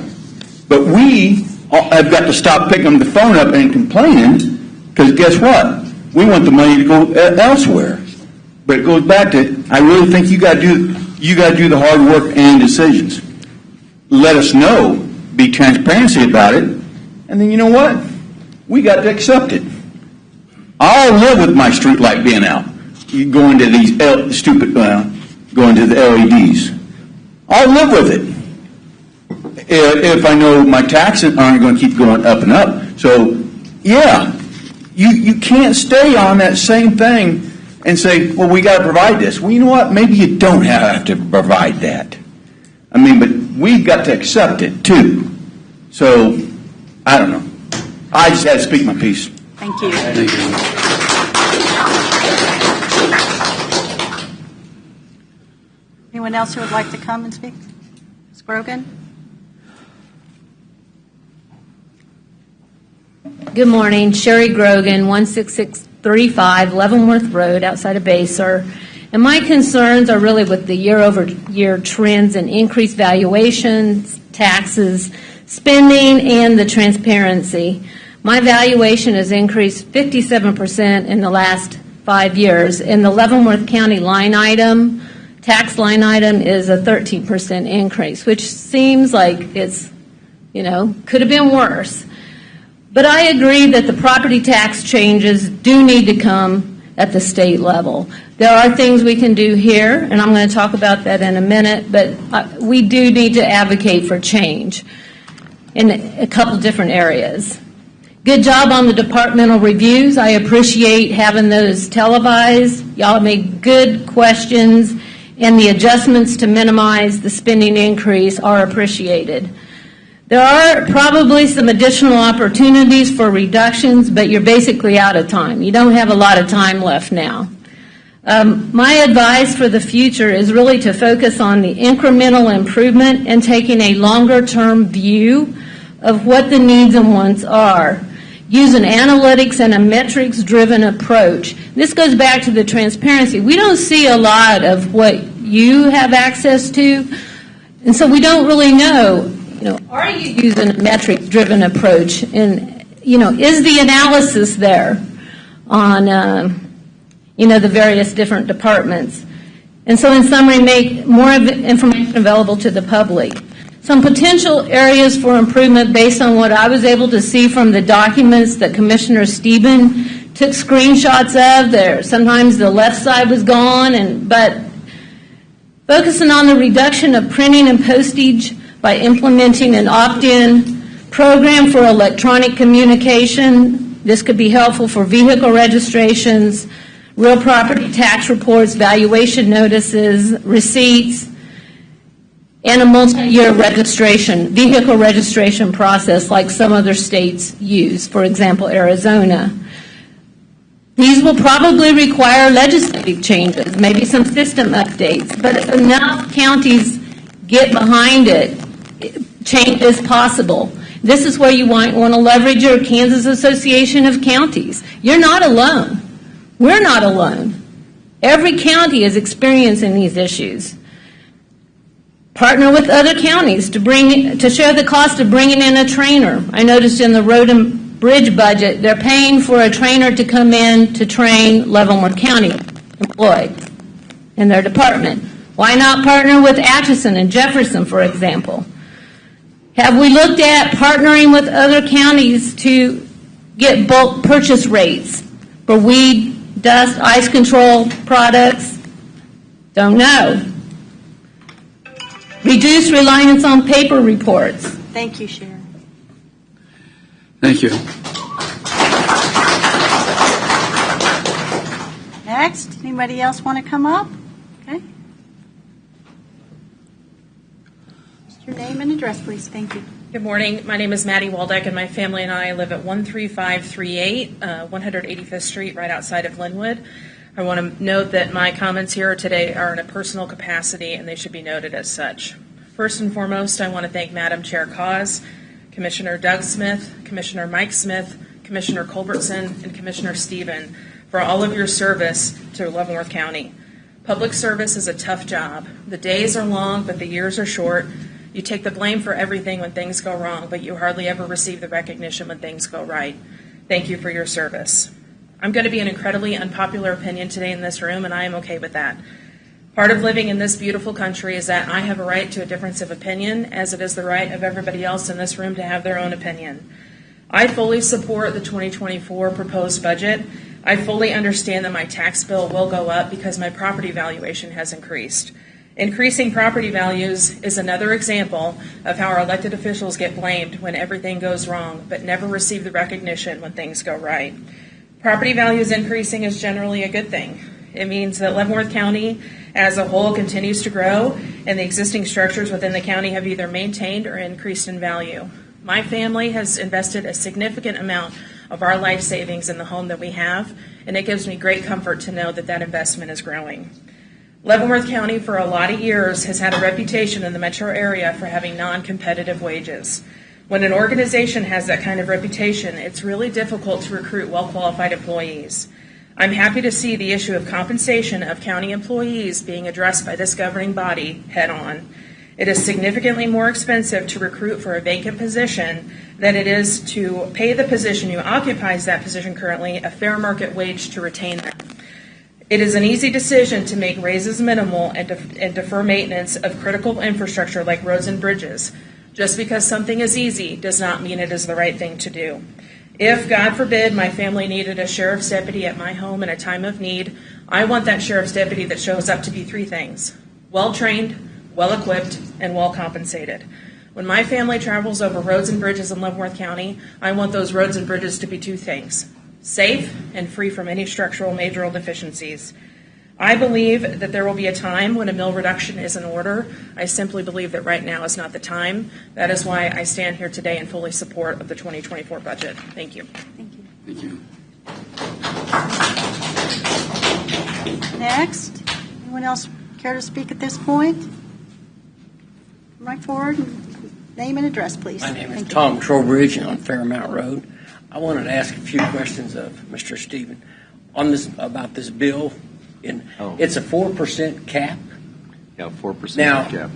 But we have got to stop picking the phone up and complaining, because guess what? We want the money to go elsewhere. But it goes back to, I really think you got to do the hard work and decisions. Let us know, be transparency about it, and then you know what? We got to accept it. I'll live with my street light being out. You go into these going to the LEDs. I'll live with it if I know my taxes aren't going to keep going up and up. So, yeah, you can't stay on that same thing and say, well, we got to provide this. Well, you know what? Maybe you don't have to provide that. I mean, but we've got to accept it, too. So, I don't know. I just had to speak my piece. Thank you. Thank you. Anyone else who would like to come and speak? Ms. Grogan? Good morning. Sherry Grogan, 16635 Leavenworth Road outside of Basel. And my concerns are really with the year-over-year trends in increased valuations, taxes, spending, and the transparency. My valuation has increased 57% in the last 5 years. In the Leavenworth County tax line item is a 13% increase, which seems like it's, could have been worse. But I agree that the property tax changes do need to come at the state level. There are things we can do here, and I'm going to talk about that in a minute, but we do need to advocate for change in a couple different areas. Good job on the departmental reviews. I appreciate having those televised. Y'all made good questions, and the adjustments to minimize the spending increase are appreciated. There are probably some additional opportunities for reductions, but you're basically out of time. You don't have a lot of time left now. My advice for the future is really to focus on the incremental improvement and taking a longer-term view of what the needs and wants are. Use an analytics and a metrics-driven approach. This goes back to the transparency. We don't see a lot of what you have access to, and so we don't really know, are you using a metric-driven approach? And, is the analysis there on, the various different departments? And so in summary, make more of information available to the public. Some potential areas for improvement based on what I was able to see from the documents that Commissioner Steben took screenshots of. There, sometimes the left side was gone, but focusing on the reduction of printing and postage by implementing an opt-in program for electronic communication. This could be helpful for vehicle registrations, real property tax reports, valuation notices, receipts, and a multi-year vehicle registration process like some other states use, for example, Arizona. These will probably require legislative changes, maybe some system updates, but if enough counties get behind it, change is possible. This is where you want to leverage your Kansas Association of Counties. You're not alone. We're not alone. Every county is experiencing these issues. Partner with other counties to share the cost of bringing in a trainer. I noticed in the road and bridge budget, they're paying for a trainer to come in to train Leavenworth County employees in their department. Why not partner with Atchison and Jefferson, for example? Have we looked at partnering with other counties to get bulk purchase rates for weed, dust, ice control products? Don't know. Reduce reliance on paper reports. Thank you, Sharon. Thank you. Next, anybody else want to come up? Okay. Just your name and address, please. Thank you. Good morning. My name is Maddie Waldeck, and my family and I live at 13538 185th Street, right outside of Linwood. I want to note that my comments here today are in a personal capacity, and they should be noted as such. First and foremost, I want to thank Madam Chair Cause, Commissioner Doug Smith, Commissioner Mike Smith, Commissioner Culbertson, and Commissioner Steben for all of your service to Leavenworth County. Public service is a tough job. The days are long, but the years are short. You take the blame for everything when things go wrong, but you hardly ever receive the recognition when things go right. Thank you for your service. I'm going to be an incredibly unpopular opinion today in this room, and I am okay with that. Part of living in this beautiful country is that I have a right to a difference of opinion, as it is the right of everybody else in this room to have their own opinion. I fully support the 2024 proposed budget. I fully understand that my tax bill will go up because my property valuation has increased. Increasing property values is another example of how our elected officials get blamed when everything goes wrong, but never receive the recognition when things go right. Property values increasing is generally a good thing. It means that Leavenworth County as a whole continues to grow, and the existing structures within the county have either maintained or increased in value. My family has invested a significant amount of our life savings in the home that we have, and it gives me great comfort to know that that investment is growing. Leavenworth County for a lot of years has had a reputation in the metro area for having non-competitive wages. When an organization has that kind of reputation, it's really difficult to recruit well-qualified employees. I'm happy to see the issue of compensation of county employees being addressed by this governing body head-on. It is significantly more expensive to recruit for a vacant position than it is to pay the position who occupies that position currently a fair market wage to retain them. It is an easy decision to make raises minimal and defer maintenance of critical infrastructure like roads and bridges. Just because something is easy does not mean it is the right thing to do. If, God forbid, my family needed a sheriff's deputy at my home in a time of need, I want that sheriff's deputy that shows up to be three things: well-trained, well-equipped, and well-compensated. When my family travels over roads and bridges in Leavenworth County, I want those roads and bridges to be two things: safe and free from any structural major deficiencies. I believe that there will be a time when a mill reduction is in order. I simply believe that right now is not the time. That is why I stand here today in fully support of the 2024 budget. Thank you. Thank you. Thank you. Next, anyone else care to speak at this point? Come right forward. Name and address, please. My name is Thank you. Tom Trowbridge on Fairmount Road. I wanted to ask a few questions of Mr. Stephen on this about this bill. It's a 4% cap. Yeah, 4% Now, cap.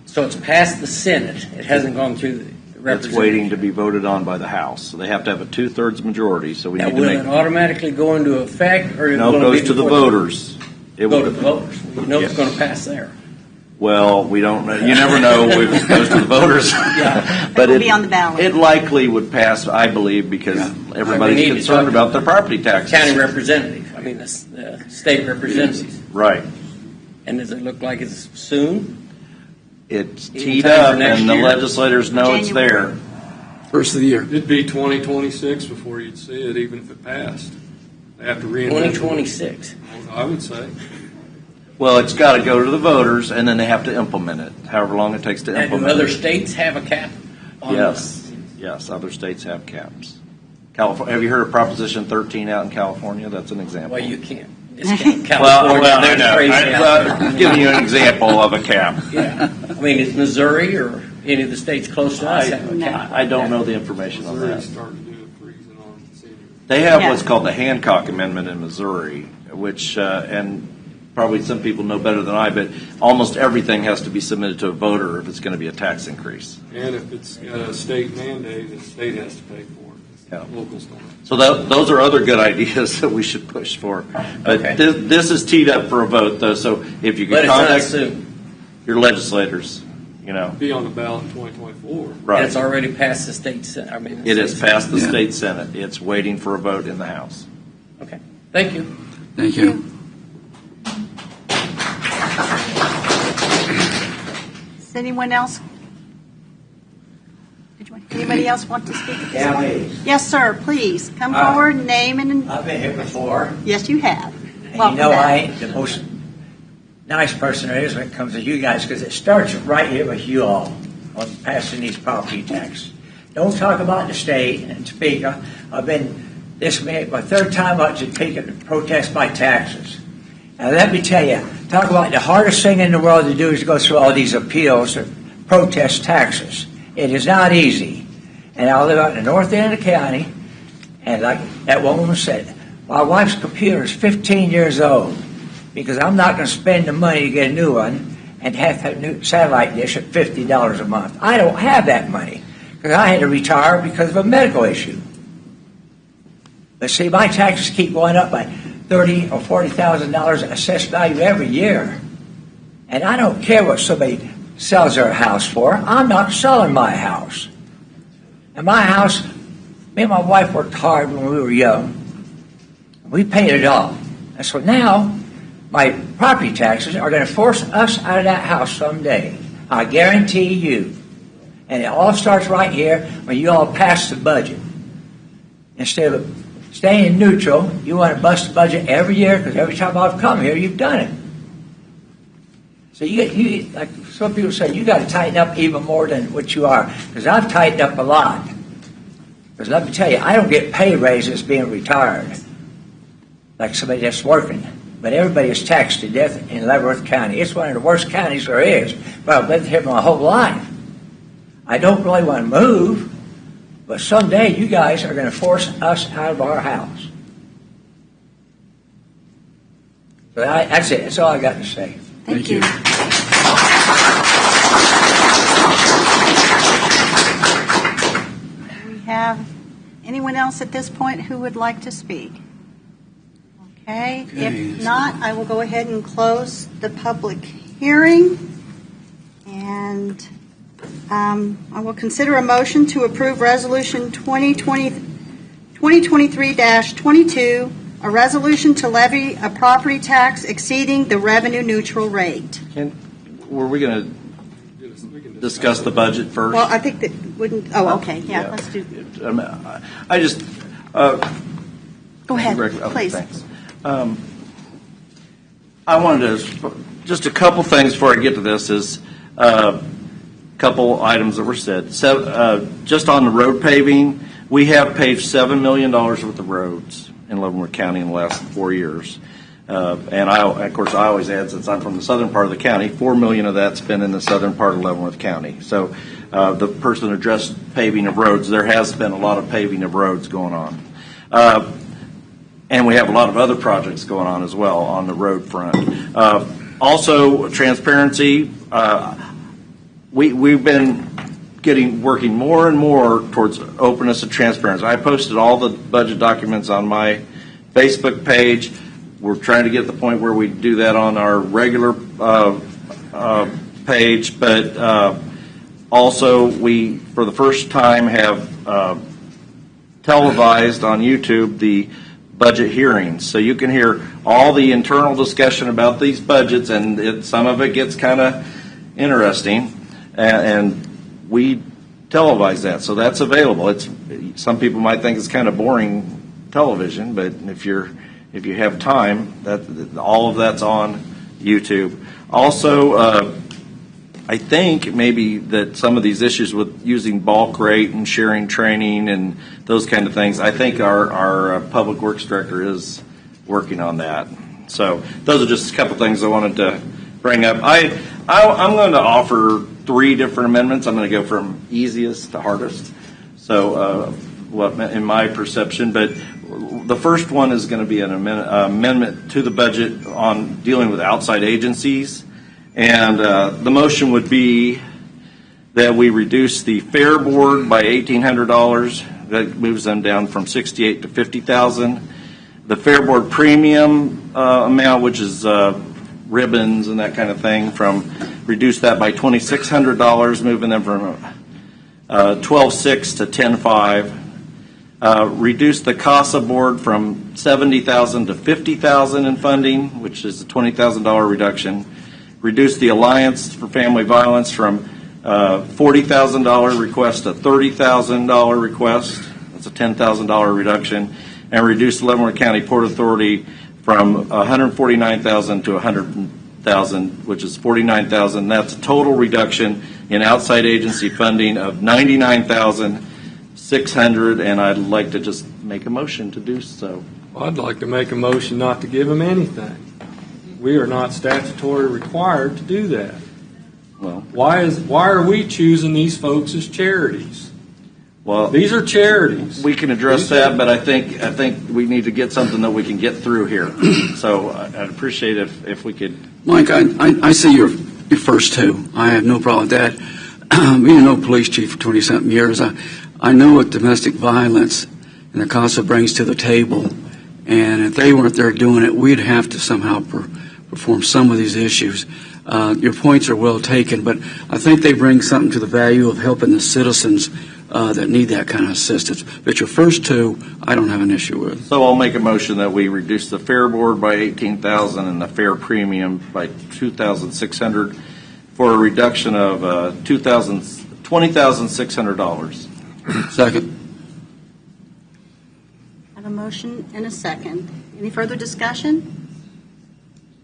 So it's passed the Senate. It hasn't gone through the It's representative. waiting to be voted on by the House. So they have to have a 2/3 majority. So we Now, need to will make. it automatically go into effect, or No, it goes to the voters. It Go will- to the voters. You know it's Yes. going to pass there. Well, we don't know. You never know if it goes to the voters. But It will be on the ballot. It likely would pass, I believe, because We everybody's need to concerned talk about their property taxes. County representative. I mean, the state representatives. Right. And does it look like it's soon? It's Even teed time for up, next and the year? legislators know it's there. First of the year. It'd be 2026 before you'd see it, even if it passed. They have to reinvent. 2026. I would say. Well, it's got to go to the voters, and then they have to implement it, however long it takes to And do implement other it. states have a cap on Yes, yes, other states have caps. California, have you heard of Proposition 13 out in California? That's an example. Well, you can't discount Well, California. no, no. Crazy out there. I'm giving you an example of a cap. Yeah. I mean, is Missouri or any of the states close to us have a cap? I don't know the information on that. Missouri's starting to do a freezing on seniors. They have Yeah. what's called the Hancock Amendment in Missouri, which, and probably some people know better than I, but almost everything has to be submitted to a voter if it's going to be a tax increase. And if it's got a state mandate, the state has to pay for it. Yeah. Locals don't. So those are other good ideas that we should push for. But Okay. this is teed up for a vote, though, so if you But could it's not contact soon. your legislators, Be on the ballot in 2024. right. And it's already passed the state Senate. I mean, It has passed the Yeah. state Senate. It's waiting for a vote in the House. Okay. Thank you. Thank you. Does anyone else? Anybody else want to speak at this Yeah, point? please. Yes, sir, please. Come forward, name and, I've been here before, yes, you have. and Welcome you know back. I ain't the most nice person there is when it comes to you guys, because it starts right here with you all on passing these property taxes. Don't talk about the state and Topeka. I've been, this may be my third time out to Topeka to protest my taxes. Now let me tell you, talk about the hardest thing in the world to do is go through all these appeals or protest taxes. It is not easy. And I live out in the north end of the county, and like that woman said, my wife's computer is 15 years old because I'm not going to spend the money to get a new one and have a new satellite dish at $50 a month. I don't have that money because I had to retire because of a medical issue. But see, my taxes keep going up by $30,000 or $40,000 assessed value every year. And I don't care what somebody sells their house for. I'm not selling my house. And my house, me and my wife worked hard when we were young. We paid it off. And so now, my property taxes are going to force us out of that house someday. I guarantee you. And it all starts right here when you all pass the budget. Instead of staying neutral, you want to bust the budget every year because every time I've come here, you've done it. So you like some people say, you got to tighten up even more than what you are. Because I've tightened up a lot. Because let me tell you, I don't get pay raises being retired like somebody that's working. But everybody is taxed to death in Leavenworth County. It's one of the worst counties there is. But I've lived here my whole life. I don't really want to move, but someday you guys are going to force us out of our house. So that's it. That's all I got to say. Thank you. We have anyone else at this point who would like to speak? Okay, if not, I will go ahead and close the public hearing. And I will consider a motion to approve Resolution 2023-22, a resolution to levy a property tax exceeding the revenue neutral rate. Were we going to discuss the budget first? Well, I think that wouldn't, oh, okay, yeah, let's do, I just. go ahead, Okay, please. thanks. I wanted to, just a couple things before I get to this is a couple items that were said. So, just on the road paving, we have paved $7 million worth of roads in Leavenworth County in the last 4 years. And of course, I always add, since I'm from the southern part of the county, $4 million of that's been in the southern part of Leavenworth County. So the person addressed paving of roads. There has been a lot of paving of roads going on. And we have a lot of other projects going on as well on the road front. Also, transparency. We've been working more and more towards openness and transparency. I posted all the budget documents on my Facebook page. We're trying to get to the point where we do that on our regular page, but also we, for the first time, have televised on YouTube the budget hearings. So you can hear all the internal discussion about these budgets, and some of it gets kind of interesting, and we televise that. So that's available. Some people might think it's kind of boring television, but if you have time, all of that's on YouTube. Also, I think maybe that some of these issues with using bulk rate and sharing training and those kind of things, I think our Public Works Director is working on that. So those are just a couple things I wanted to bring up. I'm going to offer 3 different amendments. I'm going to go from easiest to hardest. So in my perception, but the first one is going to be an amendment to the budget on dealing with outside agencies. And the motion would be that we reduce the Fair Board by $1,800. That moves them down from $68,000 to $50,000. The Fair Board premium amount, which is ribbons and that kind of thing, reduce that by $2,600, moving them from $12,600 to $10,500. Reduce the CASA board from $70,000 to $50,000 in funding, which is a $20,000 reduction. Reduce the Alliance for Family Violence from $40,000 request to $30,000 request. That's a $10,000 reduction. And reduce the Leavenworth County Port Authority from $149,000 to $100,000, which is $49,000. That's a total reduction in outside agency funding of $99,600, and I'd like to just make a motion to do so. Well, I'd like to make a motion not to give them anything. We are not statutorily required to do that. Well, why are we choosing these folks as charities? Well, these are charities. We can address that, but I think we need to get something that we can get through here. So I'd appreciate if we could. Mike, I see your first 2. I have no problem with that. Being no police chief for 20-something years, I know what domestic violence and the CASA brings to the table. And if they weren't there doing it, we'd have to somehow perform some of these issues. Your points are well taken, but I think they bring something to the value of helping the citizens that need that kind of assistance. But your first 2, I don't have an issue with. So I'll make a motion that we reduce the Fair Board by $18,000 and the Fair Premium by $2,600 for a reduction of $20,600. Second. I have a motion and a second. Any further discussion?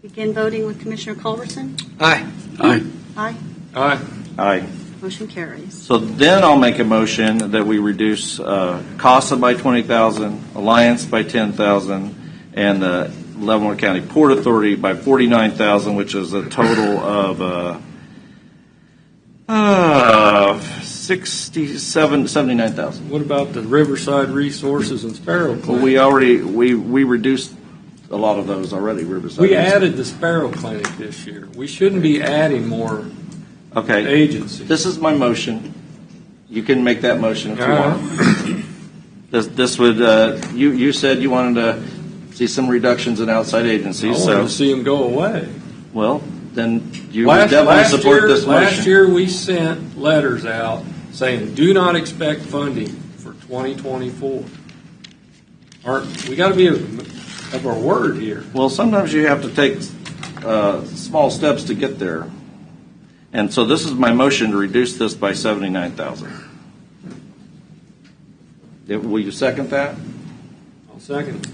Begin voting with Commissioner Culberson. Aye. Aye. Aye. Aye. Aye. Motion carries. So then I'll make a motion that we reduce CASA by $20,000, Alliance by $10,000, and the Leavenworth County Port Authority by $49,000, which is a total of $79,000. What about the Riverside Resources and Sparrow Clinic? Well, we reduced a lot of those already. Riverside. We added the Sparrow Clinic this year. We shouldn't be adding more agencies. This is my motion. You can make that motion if you want. This would you said you wanted to see some reductions in outside agencies. I want to see them go away. Well, then you would definitely support this motion. Last year we sent letters out saying do not expect funding for 2024. We got to be of our word here. Well, sometimes you have to take small steps to get there. And so this is my motion to reduce this by $79,000. Will you second that? I'll second it.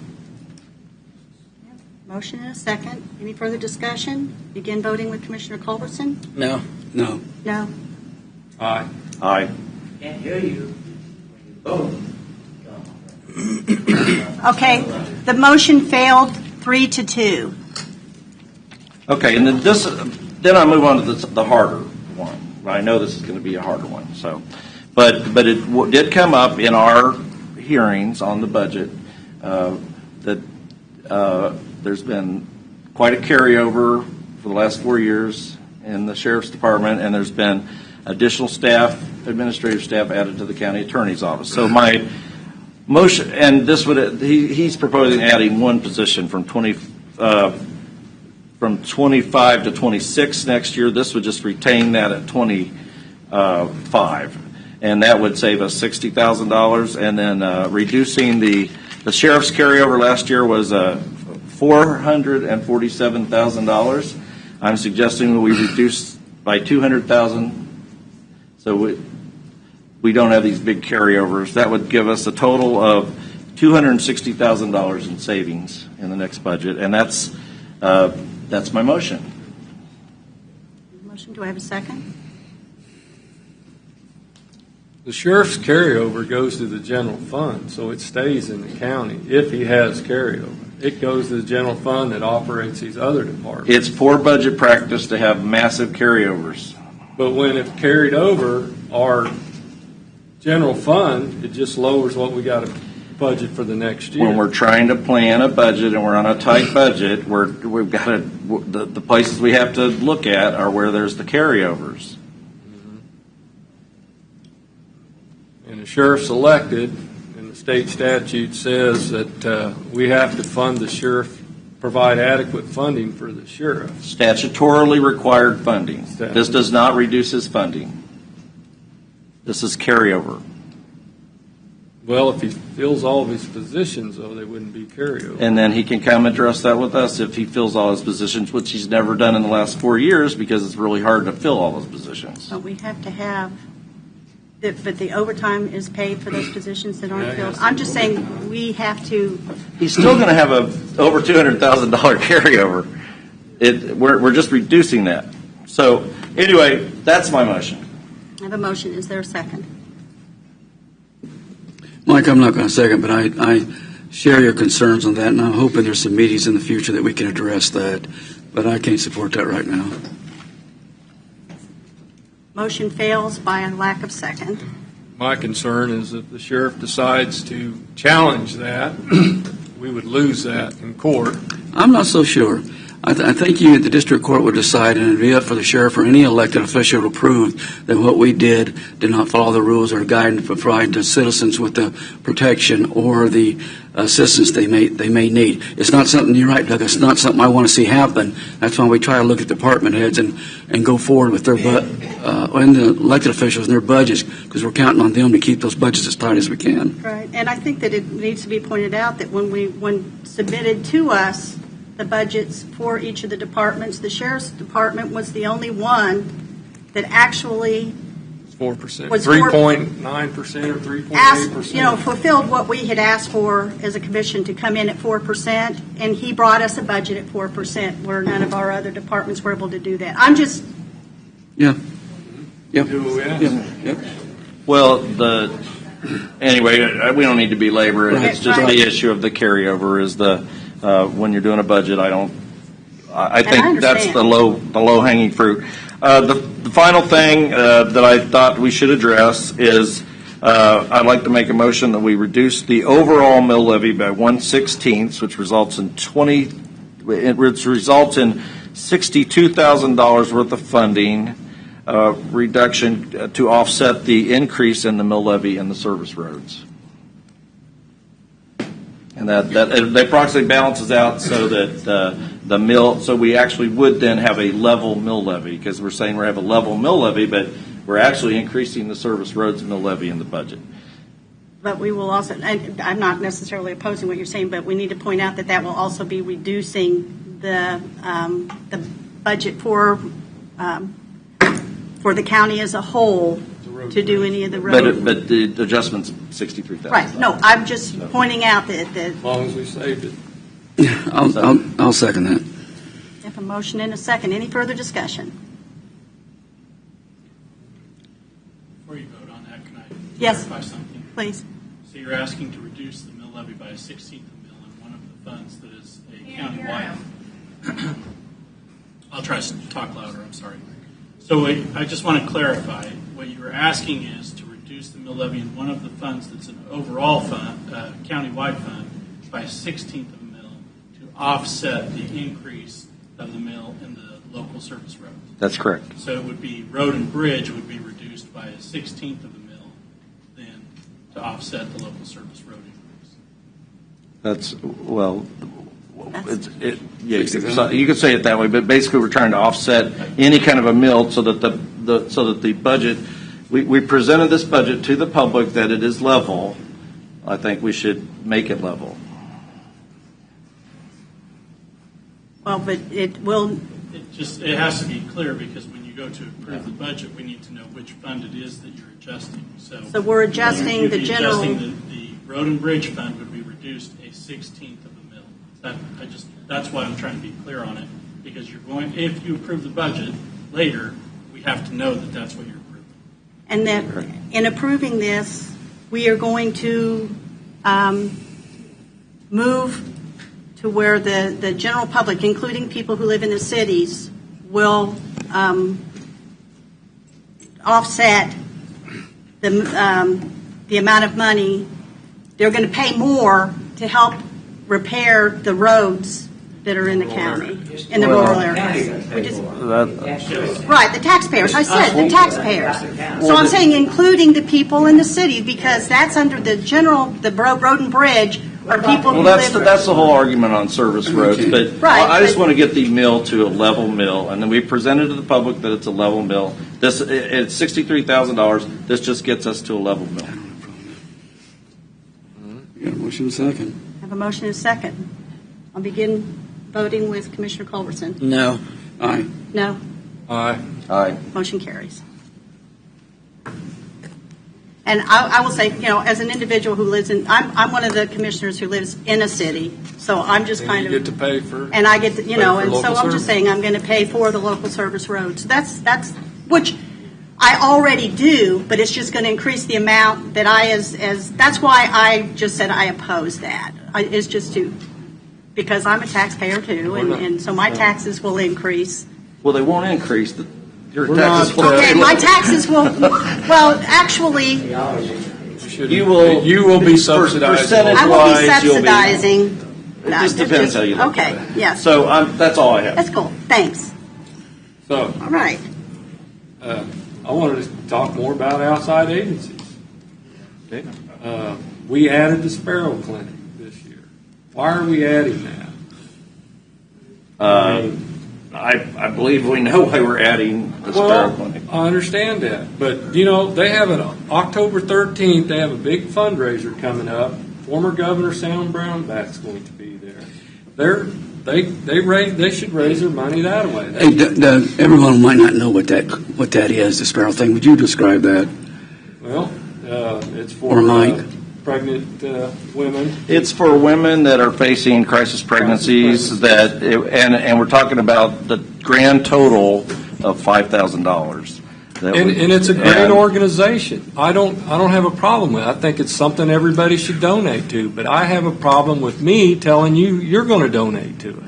Motion and a second. Any further discussion? Begin voting with Commissioner Culberson. No. No. No. Aye. Aye. Can't hear you when you vote. Okay. The motion failed 3-2. Okay, and then I move on to the harder one. I know this is going to be a harder one. So, but it did come up in our hearings on the budget that there's been quite a carryover for the last 4 years in the sheriff's department, and there's been additional staff, administrative staff added to the county attorney's office. So my motion, and this would he's proposing adding one position from 25 to 26 next year. This would just retain that at 25, and that would save us $60,000. And then reducing the sheriff's carryover last year was $447,000. I'm suggesting we reduce by $200,000, so we don't have these big carryovers. That would give us a total of $260,000 in savings in the next budget, and that's my motion. Motion, do I have a second? The sheriff's carryover goes to the general fund, so it stays in the county if he has carryover. It goes to the general fund that operates these other departments. It's poor budget practice to have massive carryovers. But when it's carried over our general fund, it just lowers what we got to budget for the next year. When we're trying to plan a budget and we're on a tight budget, we've got to, the places we have to look at are where there's the carryovers. And the sheriff's elected, and the state statute says that we have to fund the sheriff, provide adequate funding for the sheriff. Statutorily required funding. This does not reduce his funding. This is carryover. Well, if he fills all of his positions, though, they wouldn't be carryover. And then he can come address that with us if he fills all his positions, which he's never done in the last 4 years because it's really hard to fill all those positions. But we have to have, but the overtime is paid for those positions that aren't filled. I'm just saying we have to. He's still going to have a over $200,000 carryover. We're just reducing that. So anyway, that's my motion. I have a motion. Is there a second? Mike, I'm not going to second, but I share your concerns on that, and I'm hoping there's some meetings in the future that we can address that. But I can't support that right now. Motion fails by a lack of second. My concern is if the sheriff decides to challenge that, we would lose that in court. I'm not so sure. I think you, the district court, would decide, and it'd be up for the sheriff or any elected official to prove that what we did not follow the rules or guidance to provide the citizens with the protection or the assistance they may need. It's not something, you're right, Doug, it's not something I want to see happen. That's why we try to look at department heads and go forward with their and the elected officials and their budgets, because we're counting on them to keep those budgets as tight as we can. Right, and I think that it needs to be pointed out that when submitted to us the budgets for each of the departments, the sheriff's department was the only one that actually 4%, was 3.9% or 3.8%. Fulfilled what we had asked for as a commission to come in at 4%, and he brought us a budget at 4%, where none of our other departments were able to do that. I'm just. Yeah. Yep. Yep. Well, anyway, we don't need to belabor it. Right. It's just the issue of the carryover is when you're doing a budget, I think that's the low hanging fruit. The final thing that I thought we should address is I'd like to make a motion that we reduce the overall mill levy by 1/16, which results in $62,000 worth of funding reduction to offset the increase in the mill levy and the service roads. And that approximately balances out so that so we actually would then have a level mill levy, because we're saying we have a level mill levy, but we're actually increasing the service roads mill levy in the budget. But we will also, and I'm not necessarily opposing what you're saying, but we need to point out that will also be reducing the budget for the county as a whole to do any of the road. But the adjustment's $63,000. Right. No, I'm just pointing out that. As long as we saved it. I'll second that. I have a motion and a second. Any further discussion? Before you vote on that, can I Yes. clarify something? Please. So you're asking to reduce the mill levy by a 1/16 of a mill, and one of the funds that is a countywide. I'll try to talk louder, I'm sorry. So I just want to clarify, what you were asking is to reduce the mill levy in one of the funds that's an overall fund, countywide fund, by 1/16 of a mill to offset the increase of the mill in the local service roads. That's correct. So it would be road and bridge would be reduced by 1/16 of a mill then to offset the local service road increase. That's, well, so you could say it that way, but basically we're trying to offset any kind of a mill so that the budget, we presented this budget to the public that it is level. I think we should make it level. Well, but it will. It has to be clear, because when you go to approve the budget, we need to know which fund it is that you're adjusting. So we're adjusting the general. The road and bridge fund would be reduced 1/16 of a mill. That's why I'm trying to be clear on it, because if you approve the budget later, we have to know that that's what you're approving. And that in approving this, we are going to move to where the general public, including people who live in the cities, will offset the amount of money. They're going to pay more to help repair the roads that are in the county, in the rural areas. Right, the taxpayers. I said the taxpayers. So I'm saying including the people in the city, because that's under the road and bridge are people who live. That's the whole argument on service roads. But right, I just want to get the mill to a level mill, and then we presented to the public that it's a level mill. It's $63,000. This just gets us to a level mill. You got a motion and a second. I have a motion and a second. I'll begin voting with Commissioner Culberson. No. Aye. No. Aye. Aye. Motion carries. And I will say, as an individual who lives I'm one of the commissioners who lives in a city, so I'm just And kind you of. get to pay for. And I get to, and so I'm service. just saying I'm going to pay for the local service roads. That's which I already do, but it's just going to increase the amount that that's why I just said I oppose that. It's just because I'm a taxpayer too, and so my taxes will increase. Well, they won't increase. Your We're taxes not, Okay, my taxes will, well, actually, You will be subsidizing. I will be subsidizing. It just depends how you look at it. Okay, yes. So that's all I have. That's cool, thanks. So, All right. I wanted to talk more about outside agencies. We added the Sparrow Clinic this year. Why are we adding that? I believe we know why we're adding the Sparrow Clinic. I understand that, but they have an October 13th. They have a big fundraiser coming up. Former Governor Sam Brownback's going to be there. They should raise their money that way. Hey, everyone might not know what that is, the Sparrow thing. Would you describe that? Well, it's for Or Mike? Pregnant women. It's for women that are facing crisis pregnancies and we're talking about the grand total of $5,000. And it's a great organization. I don't have a problem with it. I think it's something everybody should donate to. But I have a problem with me telling you you're going to donate to it.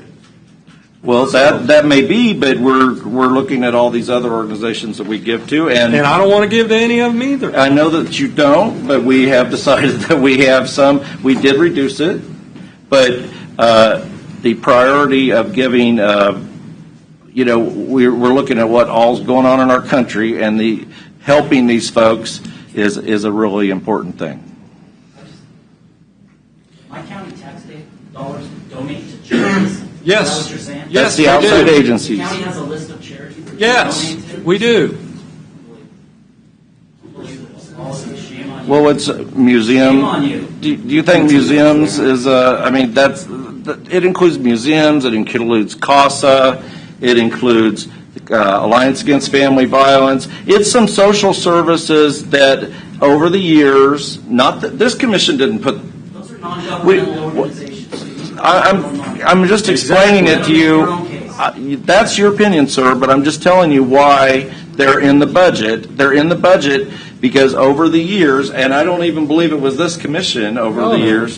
Well, that may be, but we're looking at all these other organizations that we give to, and I don't want to give to any of them either. I know that you don't, but we have decided that we have some. We did reduce it, but the priority of giving, we're looking at what all's going on in our country, and the helping these folks is a really important thing. My county tax dollars donate to charities. Yes. Is that what you're saying? That's the outside agencies. The county has a list of charities that Yes, donate to? we do. Well, it's a museum. Shame on you. Do you think museums is? It includes museums. It includes CASA. It includes Alliance Against Family Violence. It's some social services that over the years, this commission didn't put. Those are non-governmental organizations. I'm just explaining it to you. That's your opinion, sir, but I'm just telling you why they're in the budget. They're in the budget because over the years, and I don't even believe it was this commission over the years,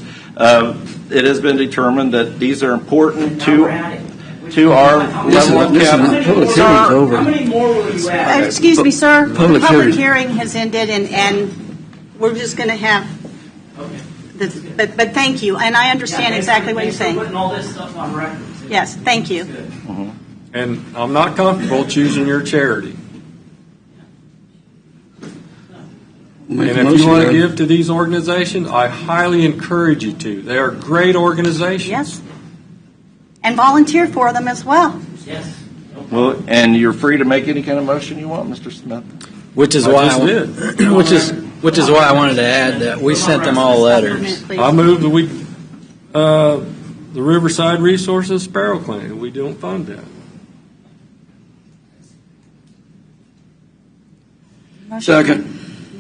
it has been determined that these are important to our level of Listen, public hearing's over. How many more will you add? Excuse me, sir. The Public public hearing. hearing has ended, and we're just going to have this. But thank you, and I understand exactly what you're saying. Putting all this stuff on record. Yes, thank you. And I'm not comfortable choosing your charity. Make And a if motion, you want to Larry. give to these organizations, I highly encourage you to. They are great organizations. Yes. And volunteer for them as well. Yes. Well, and you're free to make any kind of motion you want, Mr. Smith. Which is I why just which is why I wanted to add that we sent them all letters. I move that we, the Riverside Resources Sparrow Clinic, we don't fund that. Second.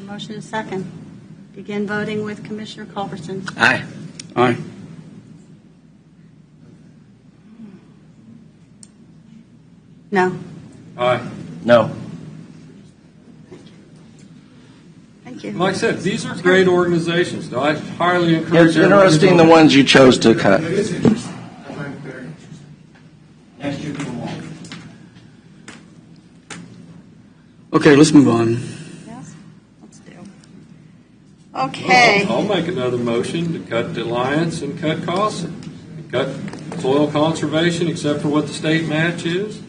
Motion is second. Begin voting with Commissioner Culbertson. Aye. Aye. No. Aye. No. Thank you. Like I said, these are great organizations. I highly encourage. It's interesting the ones you chose to cut. Next year, do them all. Okay, let's move on. Yes? Let's do. Okay. I'll make another motion to cut the alliance and cut costs. Cut soil conservation except for what the state match is.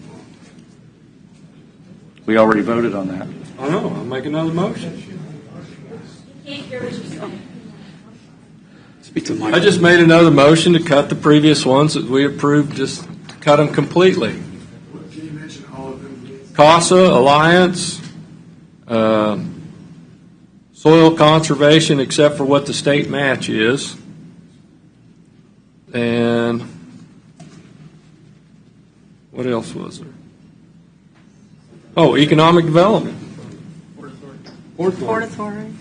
We already voted on that. I know, I'll make another motion. Speak to Mike. I just made another motion to cut the previous ones that we approved, just cut them completely. CASA, Alliance, soil conservation except for what the state match is, and what else was there? Oh, economic development. Port Port Authority. Authority.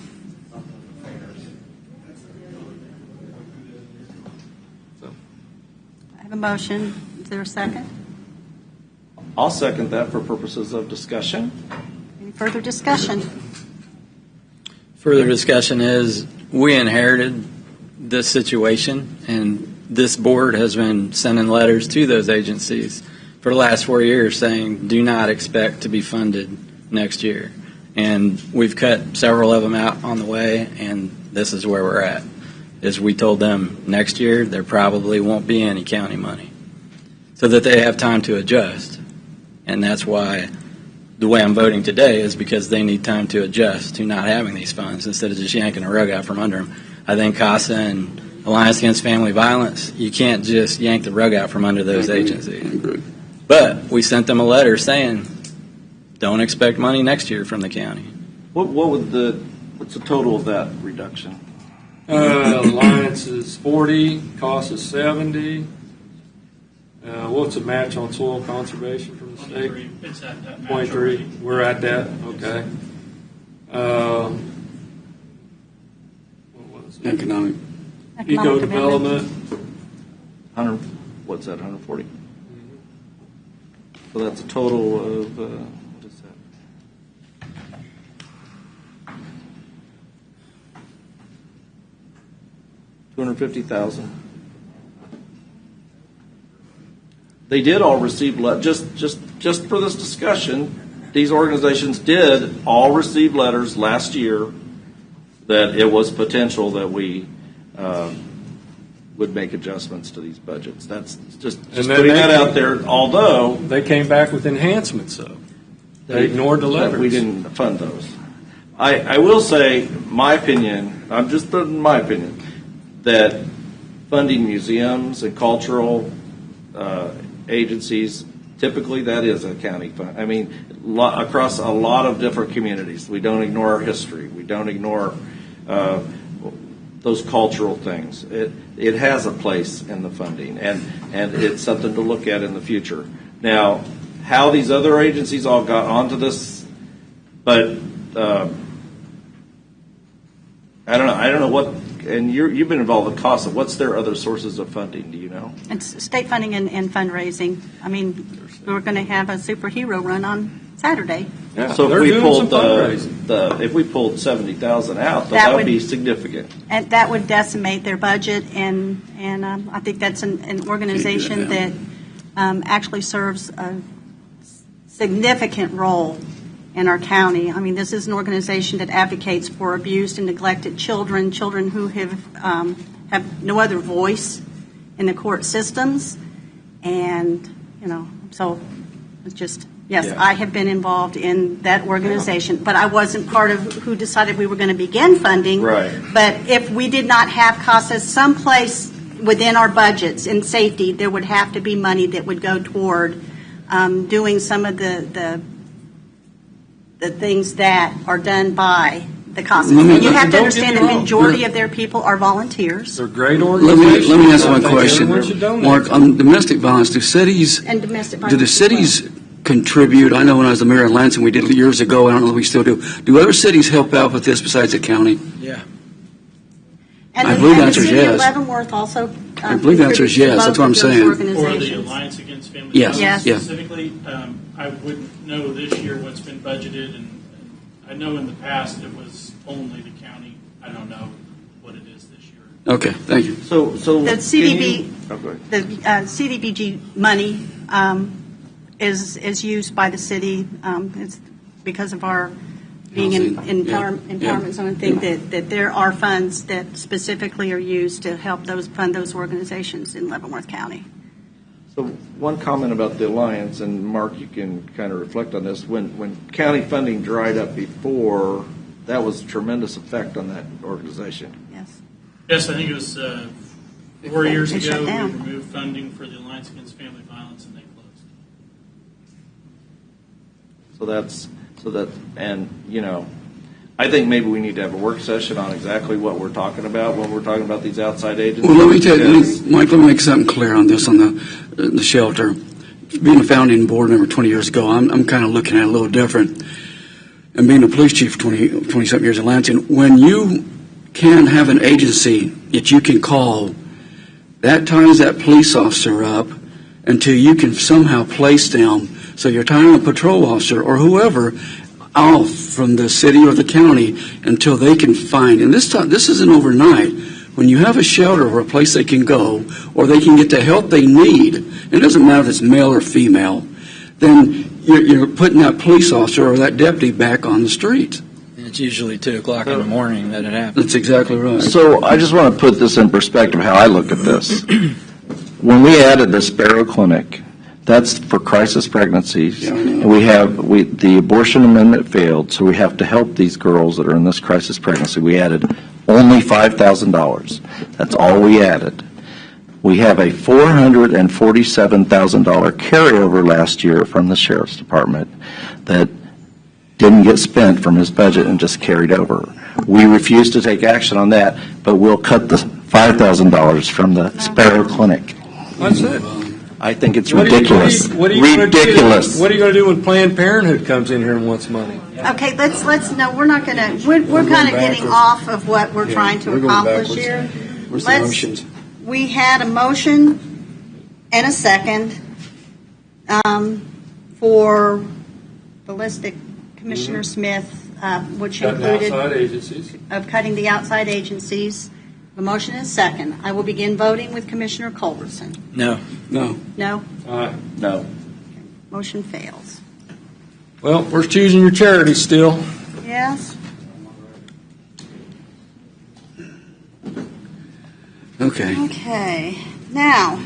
I have a motion. Is there a second? I'll second that for purposes of discussion. Any further discussion? Further discussion is we inherited this situation, and this board has been sending letters to those agencies for the last 4 years saying do not expect to be funded next year. And we've cut several of them out on the way, and this is where we're at. Is we told them next year there probably won't be any county money so that they have time to adjust. And that's why the way I'm voting today is because they need time to adjust to not having these funds instead of just yanking a rug out from under them. I think CASA and Alliance Against Family Violence, you can't just yank the rug out from under those agencies. But we sent them a letter saying, don't expect money next year from the county. What's the total of that reduction? Alliance is 40, CASA is 70. What's the match on soil conservation from the state? 23. It's at that match 23. already. We're at that. Okay. What was it? Economic. Eco development. 100. What's that? 140. So that's a total of what is that? $250,000. They did all receive just for this discussion. These organizations did all receive letters last year that it was potential that we would make adjustments to these budgets. That's just then putting that they- out there. Although They came back with enhancements, though. They ignored the letters. we didn't fund those. I will say, my opinion, I'm just putting my opinion, that funding museums and cultural agencies, typically that is a county fund. I mean, across a lot of different communities. We don't ignore our history. We don't ignore those cultural things. It has a place in the funding, and it's something to look at in the future. Now, how these other agencies all got onto this, but I don't know what. And you've been involved with CASA. What's their other sources of funding? Do you know? It's state funding and fundraising. I mean, we're going to have a superhero run on Saturday. Yeah, So they're if we doing pulled some fundraising. if we pulled 70,000 out, That that would would- be significant. And that would decimate their budget, and I think that's an organization that actually serves a significant role in our county. I mean, this is an organization that advocates for abused and neglected children, children who have no other voice in the court systems, and, so it's just, yes, Yeah. I have been involved in that organization, but I wasn't part of who decided we were going to begin funding. Right. But if we did not have CASA someplace within our budgets in safety, there would have to be money that would go toward doing some of the things that are done by the CASA. And you have to Don't understand get the me wrong. majority of their people are volunteers. They're great Let organizations. me ask I one think question. everyone should donate. Mark, on domestic violence, do cities, And domestic do violence the as well. cities contribute? I know when I was the mayor of Lansing, we did it years ago. I don't know if we still do. Do other cities help out with this besides the county? Yeah. And I the- believe the and answer is city of yes. Leavenworth also I believe the answer is contributes to yes. That's both what I'm of those saying. For the organizations. Alliance Against Family Yes, Violence yes. specifically, I wouldn't know this year what's been budgeted, and I know in the past it was only the county. I don't know what it is this year. Okay, thank you. So The CDB, Oh, go ahead. the CDBG money is used by the city. It's because of our being in Housing, yeah, empowerment zone. I think that there are funds that specifically are used to help fund those organizations in Leavenworth County. So one comment about the Alliance, and Mark, you can kind of reflect on this. When county funding dried up before, that was a tremendous effect on that organization. Yes. Yes, I think it was 4 years They shut ago, we down. removed funding for the Alliance Against Family Violence, and they closed. And I think maybe we need to have a work session on exactly what we're talking about when we're talking about these outside agencies. Well, let me tell you, Because- Mike, let me make something clear on this, on the shelter. Being a founding board member 20 years ago, I'm kind of looking at it a little different. And being a police chief 20-something years in Lansing, when you can have an agency that you can call, that ties that police officer up until you can somehow place them. So you're tying a patrol officer or whoever off from the city or the county until they can find. And this isn't overnight. When you have a shelter or a place they can go, or they can get the help they need, it doesn't matter if it's male or female, then you're putting that police officer or that deputy back on the street. And it's usually 2 o'clock in the morning that it happens. That's exactly right. So I just want to put this in perspective, how I look at this. When we added the Sparrow Clinic, that's for crisis pregnancies. And the abortion amendment failed, so we have to help these girls that are in this crisis pregnancy. We added only $5,000. That's all we added. We have a $447,000 carryover last year from the Sheriff's Department that didn't get spent from his budget and just carried over. We refuse to take action on that, but we'll cut the $5,000 from the Sparrow Clinic. That's it. I think it's What are you- ridiculous. what are you gonna do- Ridiculous. What are you going to do when Planned Parenthood comes in here and wants money? Okay, no, we're not going to, we're kind of getting off of what we're trying to we're going accomplish backwards. here. Where's the Let's- motions? We had a motion and a second for ballistic Commissioner Smith, which Cutting included outside agencies. of cutting the outside agencies. The motion is second. I will begin voting with Commissioner Culberson. No. No. No? No. Motion fails. Well, we're choosing your charity still. Yes? Okay. Okay. Now,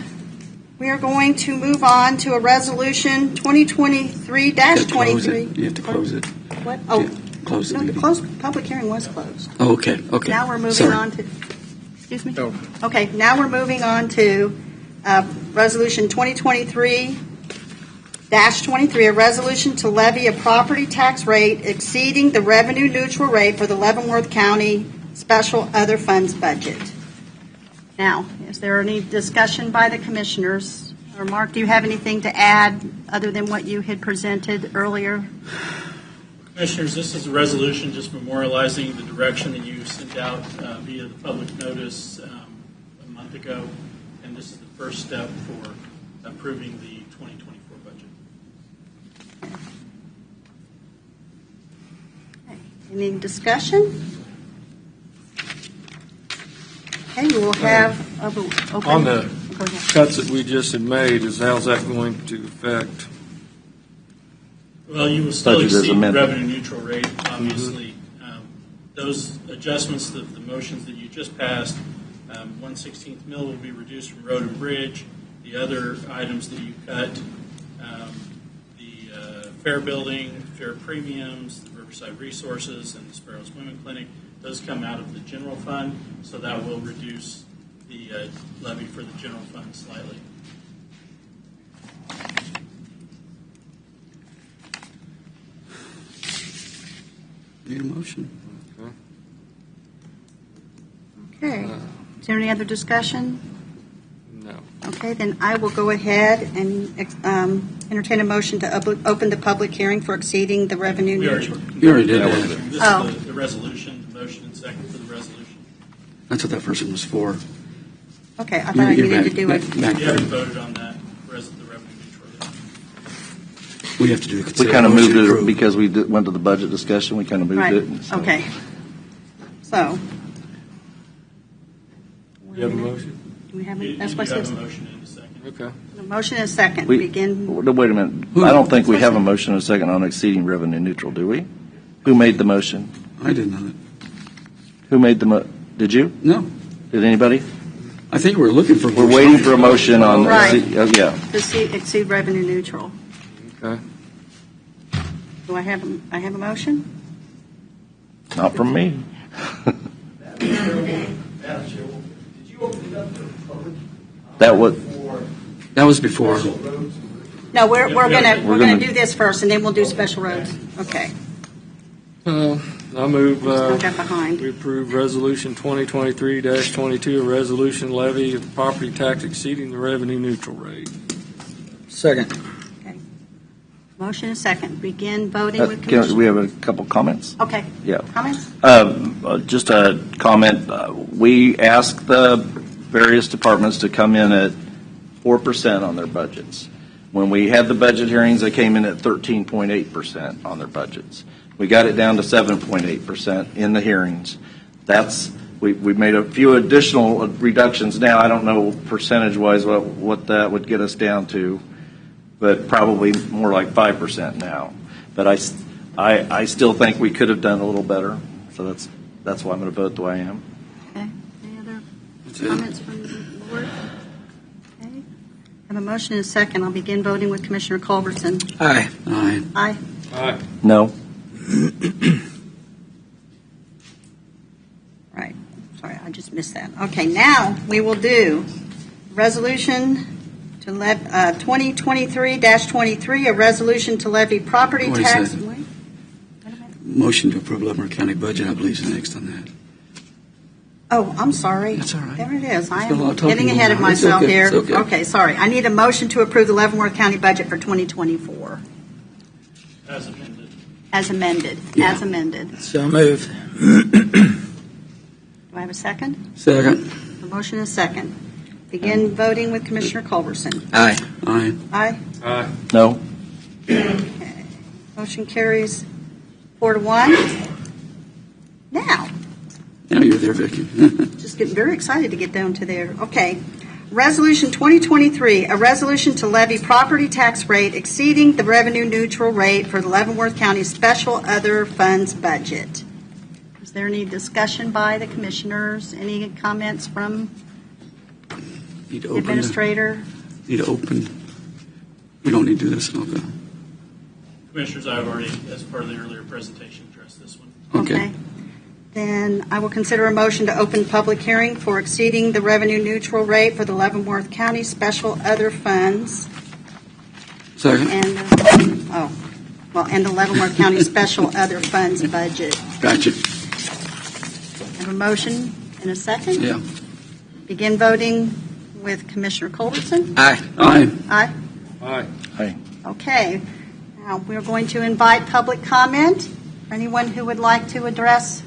we are going to move on to a resolution 2023-23. You have to close it. What? Oh, Yeah, close the no, the meeting. public hearing was closed. Oh, okay, okay. Now we're moving Sorry. on to, excuse me? Okay, now we're moving on to Resolution 2023-23, a resolution to levy a property tax rate exceeding the revenue neutral rate for the Leavenworth County Special Other Funds budget. Now, is there any discussion by the commissioners? Or Mark, do you have anything to add other than what you had presented earlier? Commissioners, this is a resolution just memorializing the direction that you sent out via the public notice a month ago, and this is the first step for approving the 2024 budget. Any discussion? Okay, we'll have open. On the Go ahead. cuts that we just had made, how's that going to affect? Well, you will still Budget as exceed the amended. revenue neutral rate, obviously. Those adjustments, the motions that you just passed, 1/16 mil will be reduced from road and bridge. The other items that you cut, the fair building, fair premiums, the Riverside Resources, and the Sparrows Women Clinic, those come out of the general fund, so that will reduce the levy for the general fund slightly. Need a motion? Okay. Is there any other discussion? No. Okay, then I will go ahead and entertain a motion to open the public hearing for exceeding the revenue We already- neutral. You already did That that. was- This Oh. is the resolution, the motion and second for the resolution. That's what that first one was for. Okay, I thought I You're needed to do back- it. back- You haven't voted on that, the revenue neutral rate. We have to do a We kind of moved consideration it because we went to the budget discussion. We kind of moved Right, it. so- okay. So. You have a motion? Do we have, You that's you what's have this? a motion and a second. Okay. The motion is second. We- Begin. Wait a minute. I don't think we have a motion and a second on exceeding revenue neutral, do we? Who made the motion? I didn't know that. Who made the did you? No. Did anybody? I think we're looking for. We're waiting for a motion on, Right. yeah. To exceed revenue neutral. Okay. Do I have a motion? Not from me. That was before. No, we're gonna gonna- do this first, and then we'll do special roads. Okay. I move Still got behind. we approve Resolution 2023-22, a resolution levy of property tax exceeding the revenue neutral rate. Second. Okay. Motion is second. Begin voting with we Commissioner. have a couple comments. Okay. Yeah. Comments? Just a comment. We asked the various departments to come in at 4% on their budgets. When we had the budget hearings, they came in at 13.8% on their budgets. We got it down to 7.8% in the hearings. We've made a few additional reductions now. I don't know percentage-wise what that would get us down to, but probably more like 5% now. But I still think we could have done a little better. So that's why I'm going to vote the way I am. Okay. Any other comments from the board? Okay. I have a motion and a second. I'll begin voting with Commissioner Culbertson. Aye. Aye. Aye. Aye. No. Right. Sorry, I just missed that. Okay, now we will do resolution to 2023-23, a resolution to levy property Wait a tax. second. Wait. Motion to approve Leavenworth County budget, I believe, is next on that. Oh, I'm sorry. That's all right. There it is. I Still a lot am of talking getting ahead of going on. It's myself okay. here. It's okay. Okay, sorry. I need a motion to approve the Leavenworth County budget for 2024 As amended. as amended. Yeah. As amended. So moved. Do I have a second? Second. A motion is second. Begin voting with Commissioner Culbertson. Aye. Aye. Aye. Aye. No. Okay. Motion carries 4-1. Now, Now you're there, Vicki. just getting very excited to get down to there. Okay. Resolution 2023, a resolution to levy property tax rate exceeding the revenue neutral rate for the Leavenworth County Special Other Funds budget. Is there any discussion by the commissioners? Any comments from Need to the open administrator? Need to open. We don't need to do this. Okay. Commissioners, I've already, as part of the earlier presentation, addressed this one. Okay. Then I will consider a motion to open public hearing for exceeding the revenue neutral rate for the Leavenworth County Special Other Funds Second. and, and the Leavenworth County Special Other Funds budget. Gotcha. Have a motion and a second? Yeah. Begin voting with Commissioner Culbertson. Aye. Aye. Aye. Aye. Aye. Okay. Now, we're going to invite public comment. Anyone who would like to address?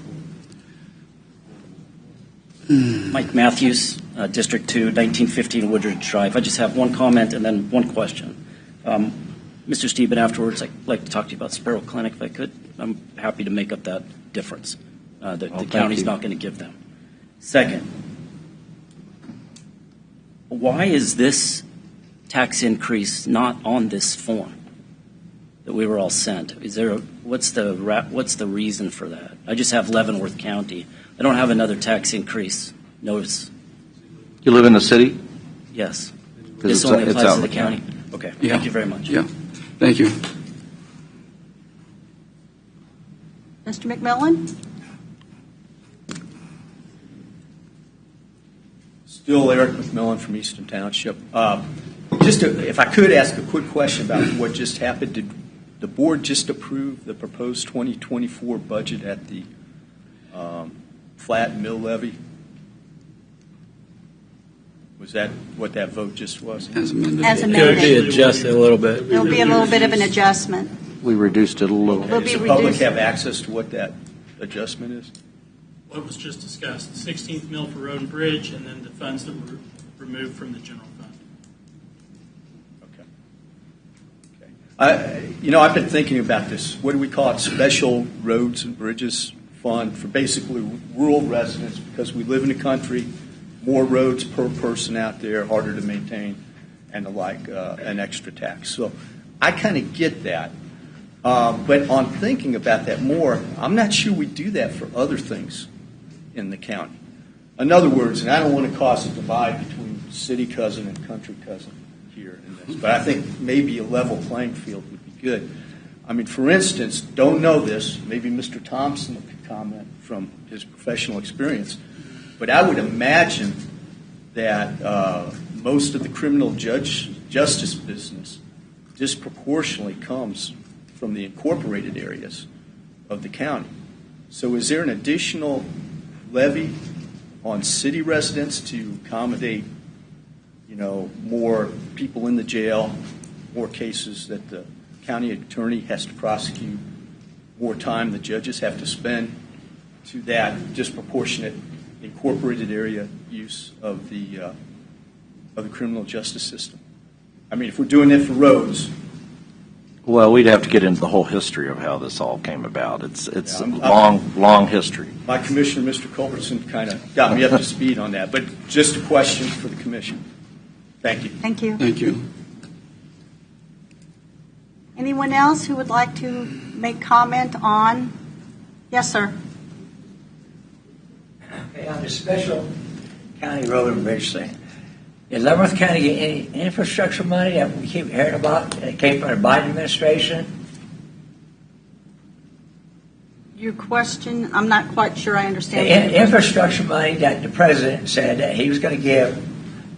Mike Matthews, District 2, 1915 Woodridge Drive. I just have one comment and then one question. Mr. Steben, afterwards, I'd like to talk to you about Sparrow Clinic if I could. I'm happy to make up that difference that the thank county's you. not going to give them. Second, why is this tax increase not on this form that we were all sent? What's the reason for that? I just have Leavenworth County. I don't have another tax increase notice. You live in the city? Yes. 'Cause This it's only out applies to in the the county? Okay, Yeah. thank you very much. Yeah, thank you. Mr. McMillan? Still Eric McMillan from Easton Township. If I could ask a quick question about what just happened. Did the board just approve the proposed 2024 budget at the flat mill levy? Was that what that vote just was? As amended. As Could amended. be adjusted a little bit. There'll be a little bit of an adjustment. We reduced it a little. Will be Does the public reduced. have access to what that adjustment is? What was just discussed, 16th mill for road and bridge, and then the funds that were removed from the general fund. I've been thinking about this. What do we call it? Special Roads and Bridges Fund for basically rural residents, because we live in the country, more roads per person out there, harder to maintain, and the like, an extra tax. So I kind of get that. But on thinking about that more, I'm not sure we do that for other things in the county. In other words, and I don't want to cause a divide between city cousin and country cousin here in this, but I think maybe a level playing field would be good. I mean, for instance, don't know this, maybe Mr. Thompson could comment from his professional experience, but I would imagine that most of the criminal justice business disproportionately comes from the incorporated areas of the county. So is there an additional levy on city residents to accommodate, more people in the jail, more cases that the county attorney has to prosecute, more time the judges have to spend to that disproportionate incorporated area use of the criminal justice system? I mean, if we're doing it for roads. Well, we'd have to get into the whole history of how this all came about. It's Yeah, a long history. My commissioner, Mr. Culbertson, kind of got me up to speed on that, but just a question for the commission. Thank you. Thank you. Thank you. Anyone else who would like to make comment on? Yes, sir. Okay, on the special county road and bridge thing, did Leavenworth County get any infrastructure money that we keep hearing about that came from the Biden administration? Your question, I'm not quite sure I The understand. infrastructure money that the president said that he was going to give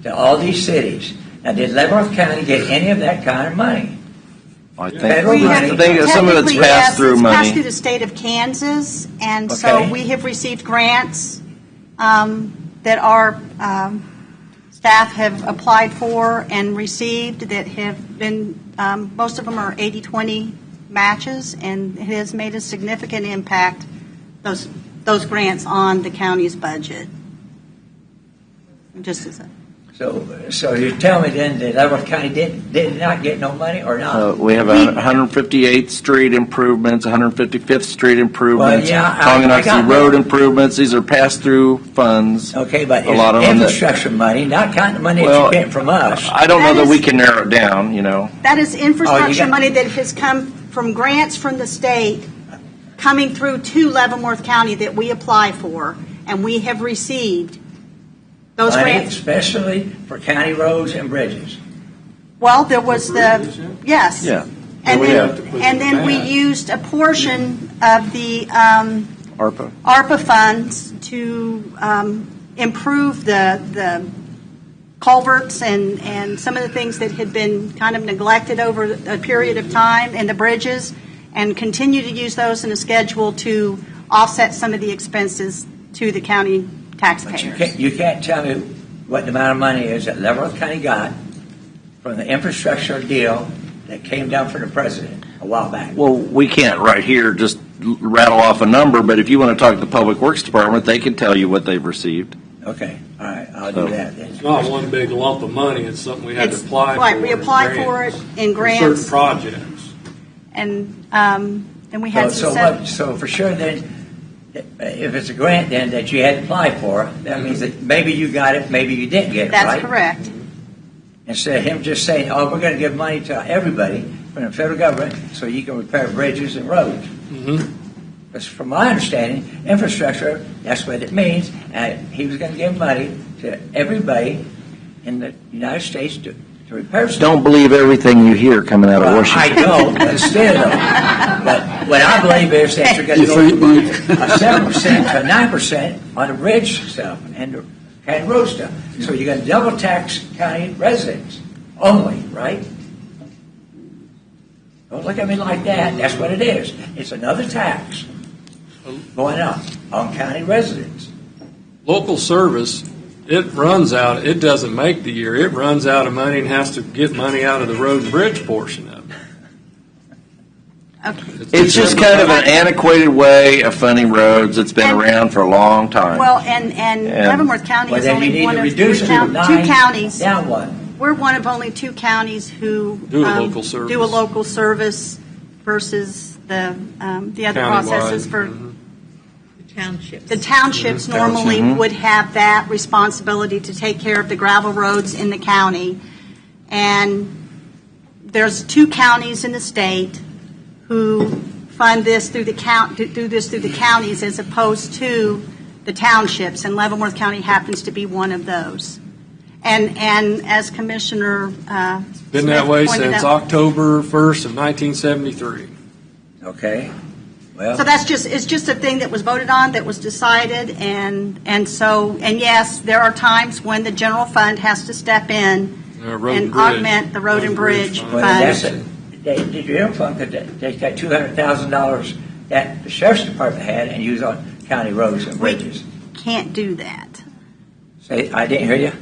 to all these cities. Now, did Leavenworth County get any of that kind of money? I think, Federal We money? have- some of it's technically, passed yes, through it's money. passed through the state of Kansas, and so Okay. we have received grants that our staff have applied for and received that have been, most of them are 80-20 matches, and it has made a significant impact, those grants on the county's budget. Just as a So you tell me then that Leavenworth County did not get no money or not? We have 158th Street improvements, 155th Street improvements, Well, yeah, I Tonganoxie got Road that. improvements. These are pass-through funds. Okay, but A lot of it's them that- infrastructure money, not kind of money that Well, you get from us. I don't know That that we is- can narrow it down, That is infrastructure got- money that has come from grants from the state coming through to Leavenworth County that we apply for, and we have received those Money grants. especially for county roads and bridges. Well, there was the, yes. Yeah. And we then, have to put and then we that. used a portion of the ARPA. ARPA funds to improve the culverts and some of the things that had been kind of neglected over a period of time, and the bridges, and continue to use those in a schedule to offset some of the expenses to the county taxpayers. You can't tell me what the amount of money is that Leavenworth County got from the infrastructure deal that came down from the president a while back. Well, we can't right here just rattle off a number, but if you want to talk to the Public Works Department, they can tell you what they've received. Okay, all right, I'll So- do that then. It's not one big lump of money, it's something we had to It's apply for. right, we in applied grants, for it in for grants. certain projects. And then we had So some. so for sure then, if it's a grant then that you had to apply for, that means that maybe you got it, maybe you didn't get it, right? That's correct. Instead of him just saying, oh, we're going to give money to everybody from the federal government so you can repair bridges and roads. Because from my understanding, infrastructure, that's what it means. He was going to give money to everybody in the United States to repair stuff. Don't believe everything you hear coming out of Washington. I know, but still, though. But what I believe is that you're going to go 7% to 9% on the bridge stuff and the county road stuff. So you're going to double tax county residents only, right? Don't look at me like that. That's what it is. It's another tax going up on county residents. Local service, it runs out, it doesn't make the year. It runs out of money and has to get money out of the road and bridge portion of it. Okay. It's just kind of an antiquated way of funding roads that's been around for a long time. Well, and Leavenworth County is only one of two counties. Down one. We're one of only two counties who Do a local service. do a local service versus the other processes for Townships. the townships. Normally would have that responsibility to take care of the gravel roads in the county, and there's two counties in the state who fund this through the counties as opposed to the townships, and Leavenworth County happens to be one of those. And as Commissioner Been that way Smith pointed since out, October 1st of 1973. Okay. Well, so it's just a thing that was voted on, that was decided, and yes, there are times when the general fund has to step in and augment the road and bridge well, that's fund. it. The general fund could take that $200,000 that the sheriff's department had and use on county roads and bridges. Can't do that. Say, I didn't hear you.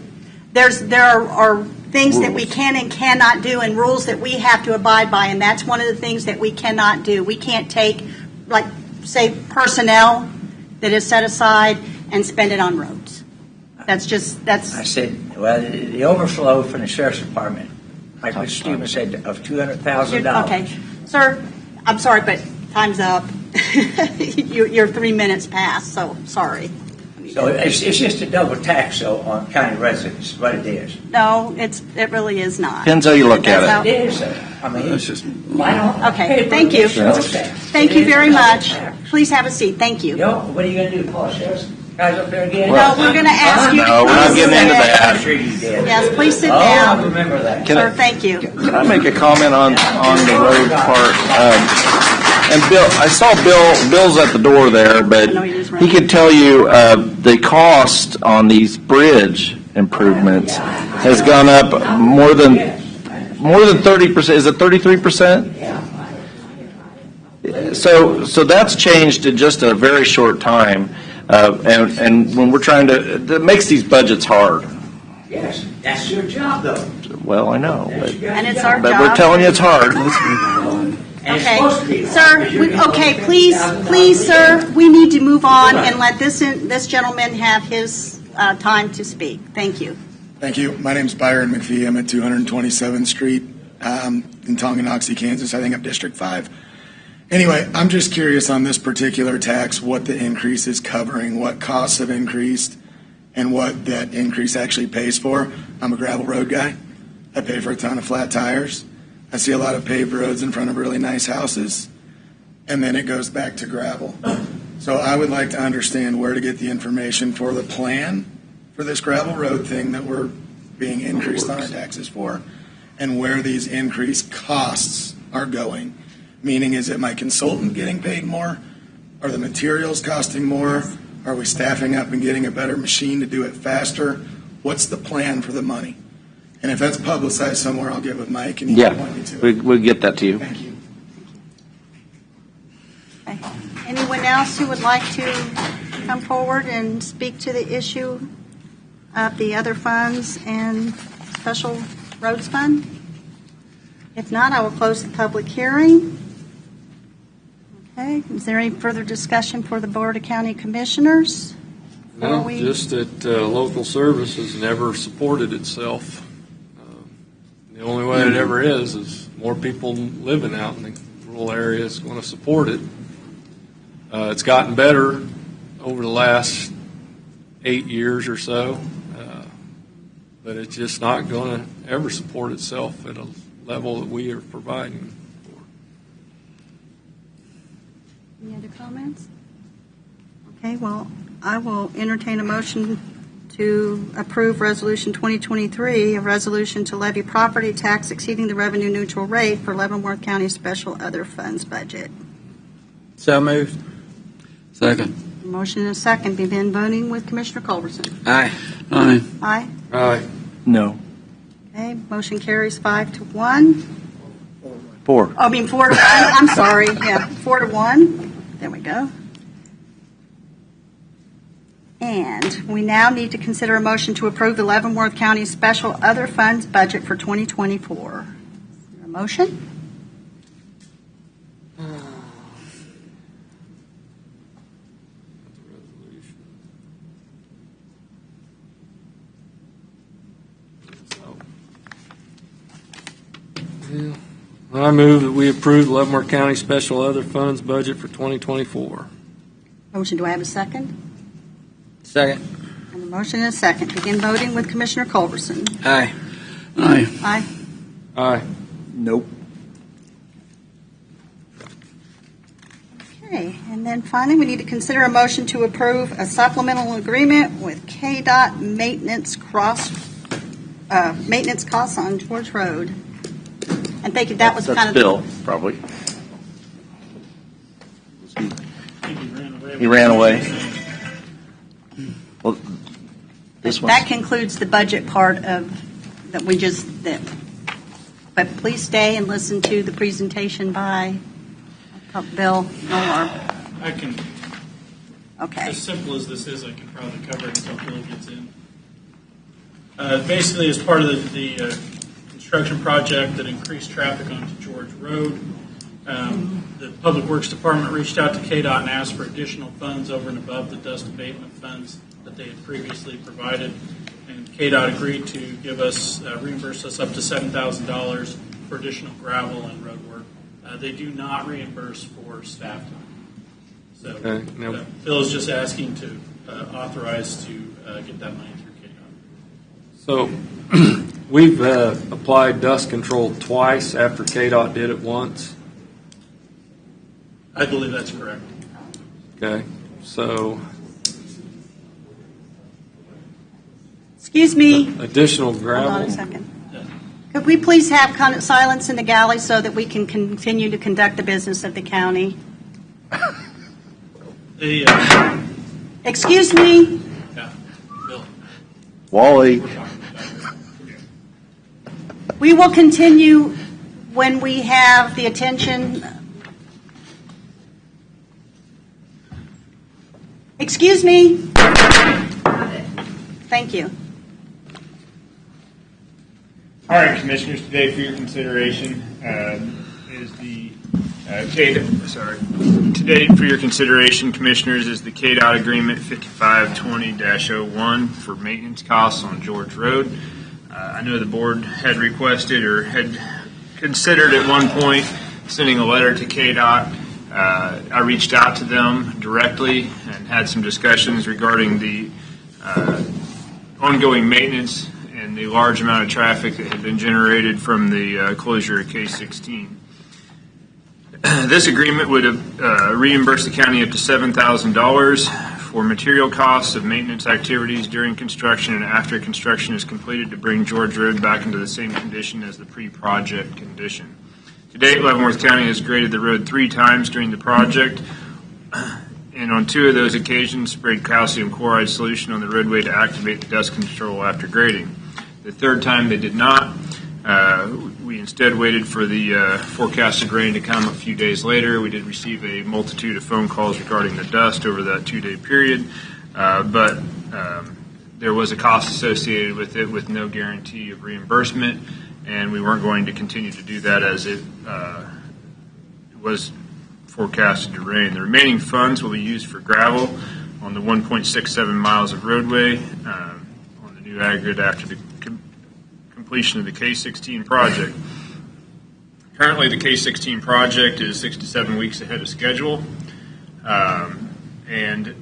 There are things that we can and cannot do, and rules that we have to abide by, and that's one of the things that we cannot do. We can't take, like, say, personnel that is set aside and spend it on roads. I said, well, the overflow from the sheriff's department, like Mr. Stevens said, of $200,000. Okay. Sir, I'm sorry, but time's up. You're 3 minutes past, so sorry. So it's just a double tax, though, on county residents, is what it is. No, it really is not. Depends how you look at it. It is. I mean, It's just Okay, thank you. Thank you very much. Please have a seat. Thank you. Yo, what are you going to do, Paul Sheriff? Guys up there again? No, we're going to ask you. No, we're not getting into that. Yes, please sit I down. remember that. Sir, thank you. Can I make a comment on the road part? And Bill, I saw Bill's at the door there, but he could tell you the cost on these bridge improvements has gone up more than 30%. Is it 33%? So that's changed in just a very short time, and when we're trying to, that makes these budgets hard. Yes, that's your job, though. Well, I know, And it's our but job. we're telling you it's hard. Okay, sir, please, sir, we need to move on and let this gentleman have his time to speak. Thank you. Thank you. My name is Byron McPhee. I'm at 227th Street in Tonganoxie, Kansas. I think I'm District 5. Anyway, I'm just curious on this particular tax, what the increase is covering, what costs have increased, and what that increase actually pays for. I'm a gravel road guy. I pay for a ton of flat tires. I see a lot of paved roads in front of really nice houses, and then it goes back to gravel. So I would like to understand where to get the information for the plan for this gravel road thing that we're being increased on our taxes for, and where these increased costs are going. Meaning, is it my consultant getting paid more? Are the materials costing more? Are we staffing up and getting a better machine to do it faster? What's the plan for the money? And if that's publicized somewhere, I'll get with Mike and he can point me to it. We'll get that to you. Thank you. Okay. Anyone else who would like to come forward and speak to the issue of the other funds and special roads fund? If not, I will close the public hearing. Okay. Is there any further discussion for the Board of County Commissioners? No, just that local service has never supported itself. The only way it ever is more people living out in the rural areas going to support it. It's gotten better over the last 8 years or so, but it's just not going to ever support itself at a level that we are providing. Any other comments? Okay, well, I will entertain a motion to approve Resolution 2023, a resolution to levy property tax exceeding the revenue neutral rate for Leavenworth County Special Other Funds budget. So moved. Second. Motion and a second. Begin voting with Commissioner Culberson. Aye. Aye. Aye. Aye. No. Okay, motion carries 5-1. 4. Oh, I mean 4-1. I'm sorry. Yeah, 4-1. There we go. And we now need to consider a motion to approve the Leavenworth County Special Other Funds budget for 2024. Is there a motion? I move that we approve the Leavenworth County Special Other Funds budget for 2024. Motion, do I have a second? Second. And a motion and a second. Begin voting with Commissioner Culberson. Aye. Aye. Aye. Aye. Nope. Okay, and then finally, we need to consider a motion to approve a supplemental agreement with KDOT maintenance costs on George Road. And thank you, that was kind of... That's Bill, probably. He He ran away. Well, this one. That concludes the budget part of, that we just did. But please stay and listen to the presentation by Bill Moore. I can, Okay. as simple as this is, I can probably cover it until Bill gets in. Basically, as part of the construction project that increased traffic onto George Road, the Public Works Department reached out to KDOT and asked for additional funds over and above the dust abatement funds that they had previously provided. And KDOT agreed to give us, reimburse us up to $7,000 for additional gravel and road work. They do not reimburse for staff time. So Okay, now- Bill is just asking to authorize to get that money through KDOT. So we've applied dust control twice after KDOT did it once. I believe that's correct. Okay, so Excuse me. additional Hold gravel. on a second. Could we please have silence in the galley so that we can continue to conduct the business of the county? Excuse me. Bill. Wally. We will continue when we have the attention. Excuse me. Thank you. All right, Commissioners, today for your consideration is the Today for your consideration, Commissioners, is the KDOT Agreement 5520-01 for maintenance costs on George Road. I know the board had requested or had considered at one point sending a letter to KDOT. I reached out to them directly and had some discussions regarding the ongoing maintenance and the large amount of traffic that had been generated from the closure of K16. This agreement would reimburse the county up to $7,000 for material costs of maintenance activities during construction and after construction is completed to bring George Road back into the same condition as the pre-project condition. To date, Leavenworth County has graded the road 3 times during the project, and on 2 of those occasions sprayed calcium chloride solution on the roadway to activate the dust control after grading. The 3rd time they did not. We instead waited for the forecasted rain to come a few days later. We did receive a multitude of phone calls regarding the dust over that 2-day period, but there was a cost associated with it with no guarantee of reimbursement, and we weren't going to continue to do that as it was forecasted to rain. The remaining funds will be used for gravel on the 1.67 miles of roadway on the new aggregate after the completion of the K16 project. Currently, the K16 project is 6 to 7 weeks ahead of schedule, and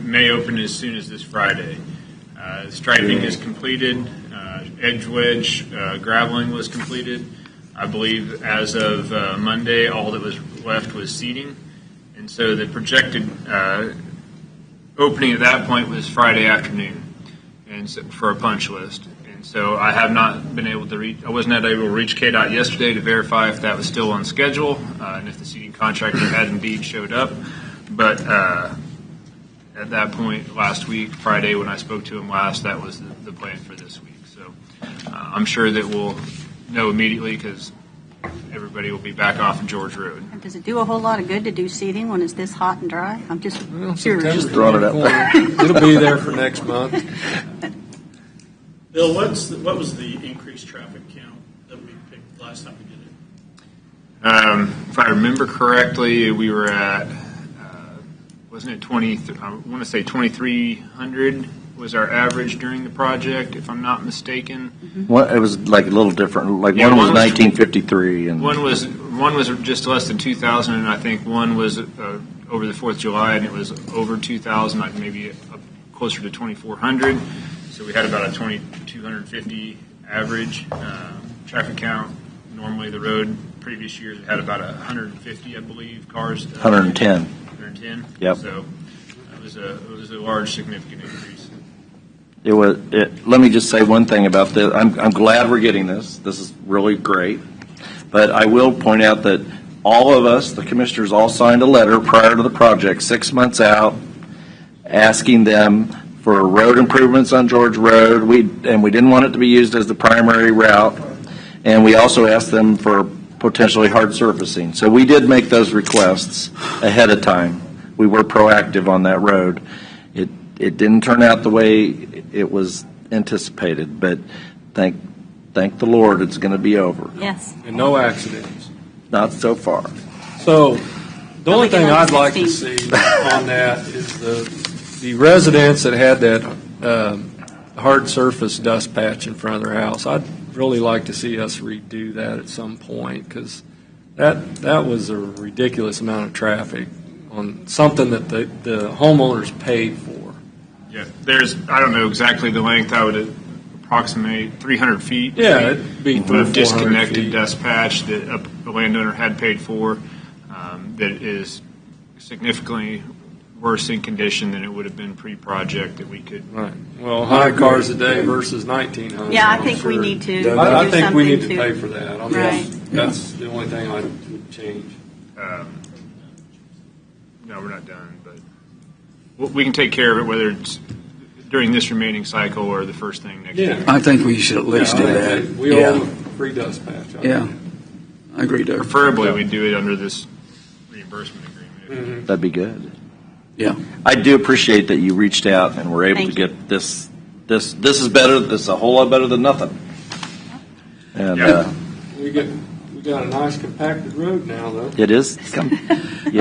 may open as soon as this Friday. Striping is completed. Edge wedge graveling was completed. I believe as of Monday, all that was left was seeding. And so the projected opening at that point was Friday afternoon, and so, for a punch list. And so I have not been able to reach, I wasn't able to reach KDOT yesterday to verify if that was still on schedule and if the seeding contractor had indeed showed up. But at that point last week, Friday, when I spoke to him last, that was the plan for this week. So I'm sure that we'll know immediately because everybody will be back off of George Road. And does it do a whole lot of good to do seeding when it's this hot and dry? I'm just curious. Just throwing it up there. It'll be there for next month. Bill, what was the increased traffic count that we picked last time we did it? If I remember correctly, we were at, wasn't it 20, I want to say 2,300 was our average during the project, if I'm not mistaken. Well, it was like a little different. Like one was 1953, and one was just less than 2,000, and I think one was over the 4th of July, and it was over 2,000, like maybe closer to 2,400. So we had about a 2,250 average traffic count. Normally, the road previous years had about 150, I believe, cars. 110. 110. Yep. So it was a large, significant increase. Let me just say one thing about this. I'm glad we're getting this. This is really great. But I will point out that all of us, the commissioners, all signed a letter prior to the project, 6 months out, asking them for road improvements on George Road. We didn't want it to be used as the primary route. And we also asked them for potentially hard surfacing. So we did make those requests ahead of time. We were proactive on that road. It didn't turn out the way it was anticipated, but thank the Lord it's going to be over. Yes. And no accidents. Not so far. So the only thing I'd like to see on that is the residents that had that hard surface dust patch in front of their house. I'd really like to see us redo that at some point because that was a ridiculous amount of traffic on something that the homeowners paid for. Yeah, I don't know exactly the length. I would approximate 300 feet. Yeah, it'd be 300 of disconnected feet. dust patch that the landowner had paid for that is significantly worse in condition than it would have been pre-project that we could. Right. Well, 100 cars a day versus 1,900. Yeah, I think we need to. I think we need to do pay for that. I mean, Right. That's the only thing I would change. No, we're not done, but we can take care of it whether it's during this remaining cycle or the first thing next year. I think we should at least do that. We owe a free dust patch. Yeah, I agree, Doug. Preferably, we do it under this reimbursement agreement. That'd be good. Yeah. I do appreciate that you reached out and were able Thank to get this. This is better. This is a whole lot better than nothing. And We got a nice compacted road now, though. it is. I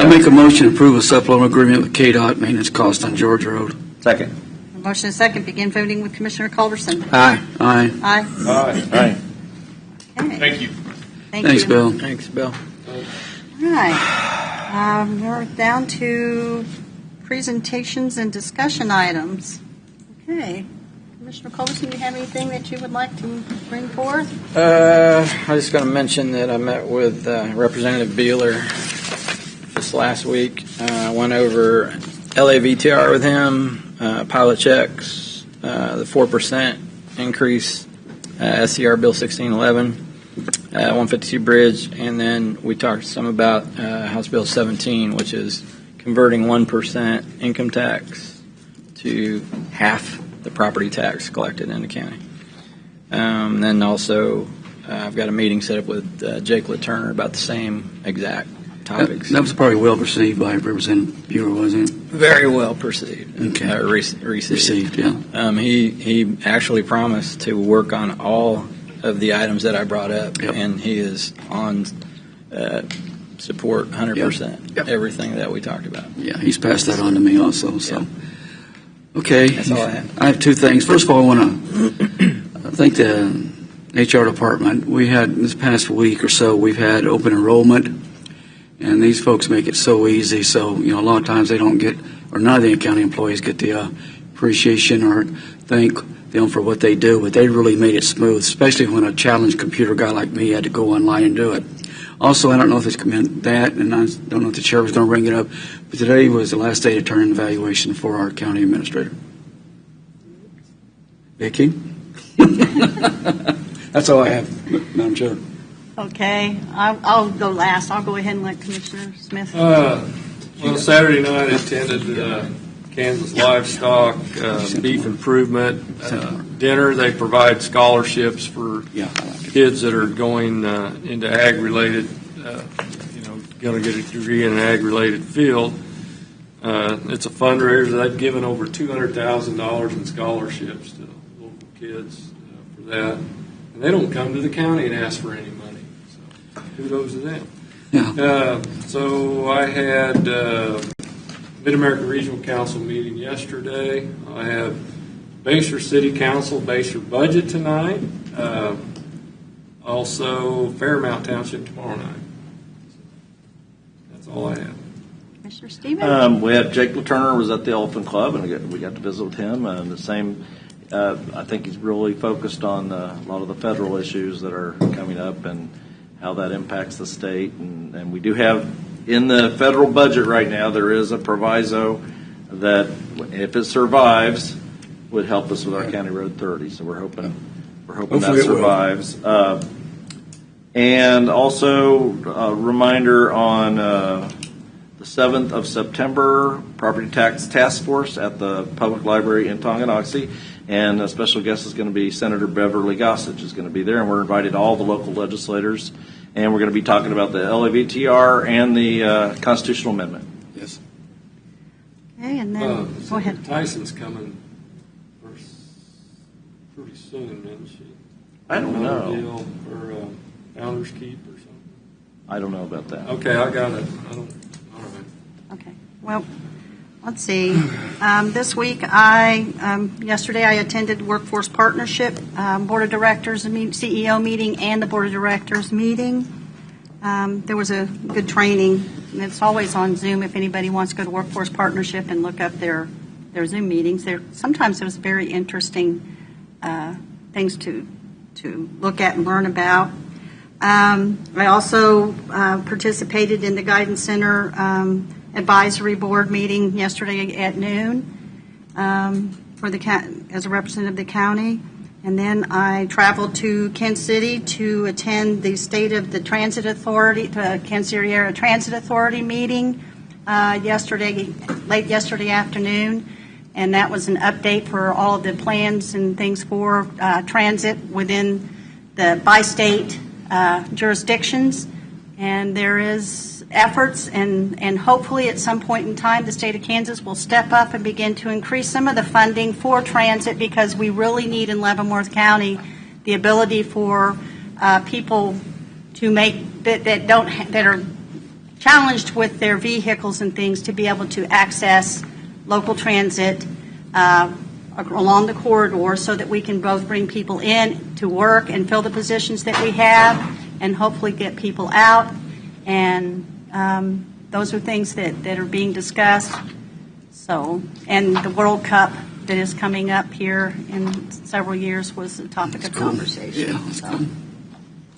make a motion to approve a supplemental agreement with KDOT maintenance cost on George Road. Second. Motion and second. Begin voting with Commissioner Culberson. Aye. Aye. Aye. Aye. Okay. Thank you. Thanks, you. Bill. Thanks, Bill. All right. We're down to presentations and discussion items. Okay. Commissioner Culberson, do you have anything that you would like to bring forth? I just going to mention that I met with Representative Beeler this last week. I went over LAVTR with him, pilot checks, the 4% increase, SCR Bill 1611, 152 bridge, and then we talked some about House Bill 17, which is converting 1% income tax to half the property tax collected in the county. Then also, I've got a meeting set up with Jake LaTurner about the same exact topics. That was probably well received by Representative Bueller, wasn't it? Very well perceived. Okay. Received, yeah. He actually promised to work on all of the items that I brought up, and he is on support 100%, everything that we talked about. Yeah, he's passed that on to me also. So, okay. That's all I have. I have two things. First of all, I want to thank the HR department. We had this past week or so, we've had open enrollment, And these folks make it so easy, so, a lot of times they don't get, or none of the county employees get the appreciation or thank them for what they do, but they really made it smooth, especially when a challenged computer guy like me had to go online and do it. Also, I don't know if it's meant that, and I don't know if the chair was going to bring it up, but today was the last day to turn in evaluation for our county administrator. Vicki? That's all I have, Madam Chair. Okay, I'll go last. I'll go ahead and let Commissioner Smith. Well, Saturday night I attended Kansas Livestock Beef Improvement Dinner. They provide scholarships for kids that are going into ag-related, going to get a degree in an ag-related field. It's a fundraiser. They've given over $200,000 in scholarships to local kids for that. And they don't come to the county and ask for any money. So kudos to them. Yeah. So I had Mid-America Regional Council meeting yesterday. I have Basehor City Council, Basehor budget tonight. Also Fairmount Township tomorrow night. That's all I have. Mr. Stevens? We had Jake LaTurner was at the Elephant Club, and we got to visit with him. And the same, I think he's really focused on a lot of the federal issues that are coming up and how that impacts the state. And we do have in the federal budget right now, there is a proviso that if it survives, would help us with our County Road 30. So we're hoping that survives. And also a reminder on the 7th of September, Property Tax Task Force at the Public Library in Tonganoxie. And a special guest is going to be Senator Beverly Gossage is going to be there. And we're invited all the local legislators. And we're going to be talking about the LAVTR and the constitutional amendment. Yes. Okay, and then go ahead. Tyson's coming pretty soon, isn't she? I don't know. Deal for Founders Keep or something. I don't know about that. Okay, I got it. All right. Okay. Well, let's see. This week, yesterday I attended Workforce Partnership Board of Directors CEO meeting and the Board of Directors meeting. There was a good training. And it's always on Zoom if anybody wants to go to Workforce Partnership and look up their Zoom meetings. Sometimes there's very interesting things to look at and learn about. I also participated in the Guidance Center Advisory Board meeting yesterday at noon as a representative of the county. And then I traveled to Kansas City to attend the State of the Transit Authority, the Kansas City Area Transit Authority meeting late yesterday afternoon. And that was an update for all of the plans and things for transit within the bi-state jurisdictions. And there is efforts, and hopefully at some point in time the state of Kansas will step up and begin to increase some of the funding for transit, because we really need in Leavenworth County the ability for people to make that are challenged with their vehicles and things to be able to access local transit along the corridor, so that we can both bring people in to work and fill the positions that we have, and hopefully get people out. And those are things that are being discussed. So, and the World Cup that is coming up here in several years was a topic of conversation. Yeah, so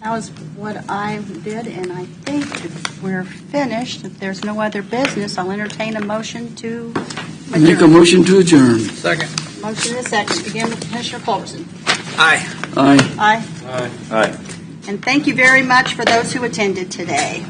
that was what I did, and I think if we're finished, if there's no other business, I'll entertain a motion to adjourn. Make a motion to adjourn. Second. Motion and a second. Begin with Commissioner Culberson. Aye. Aye. Aye. Aye. And thank you very much for those who attended today.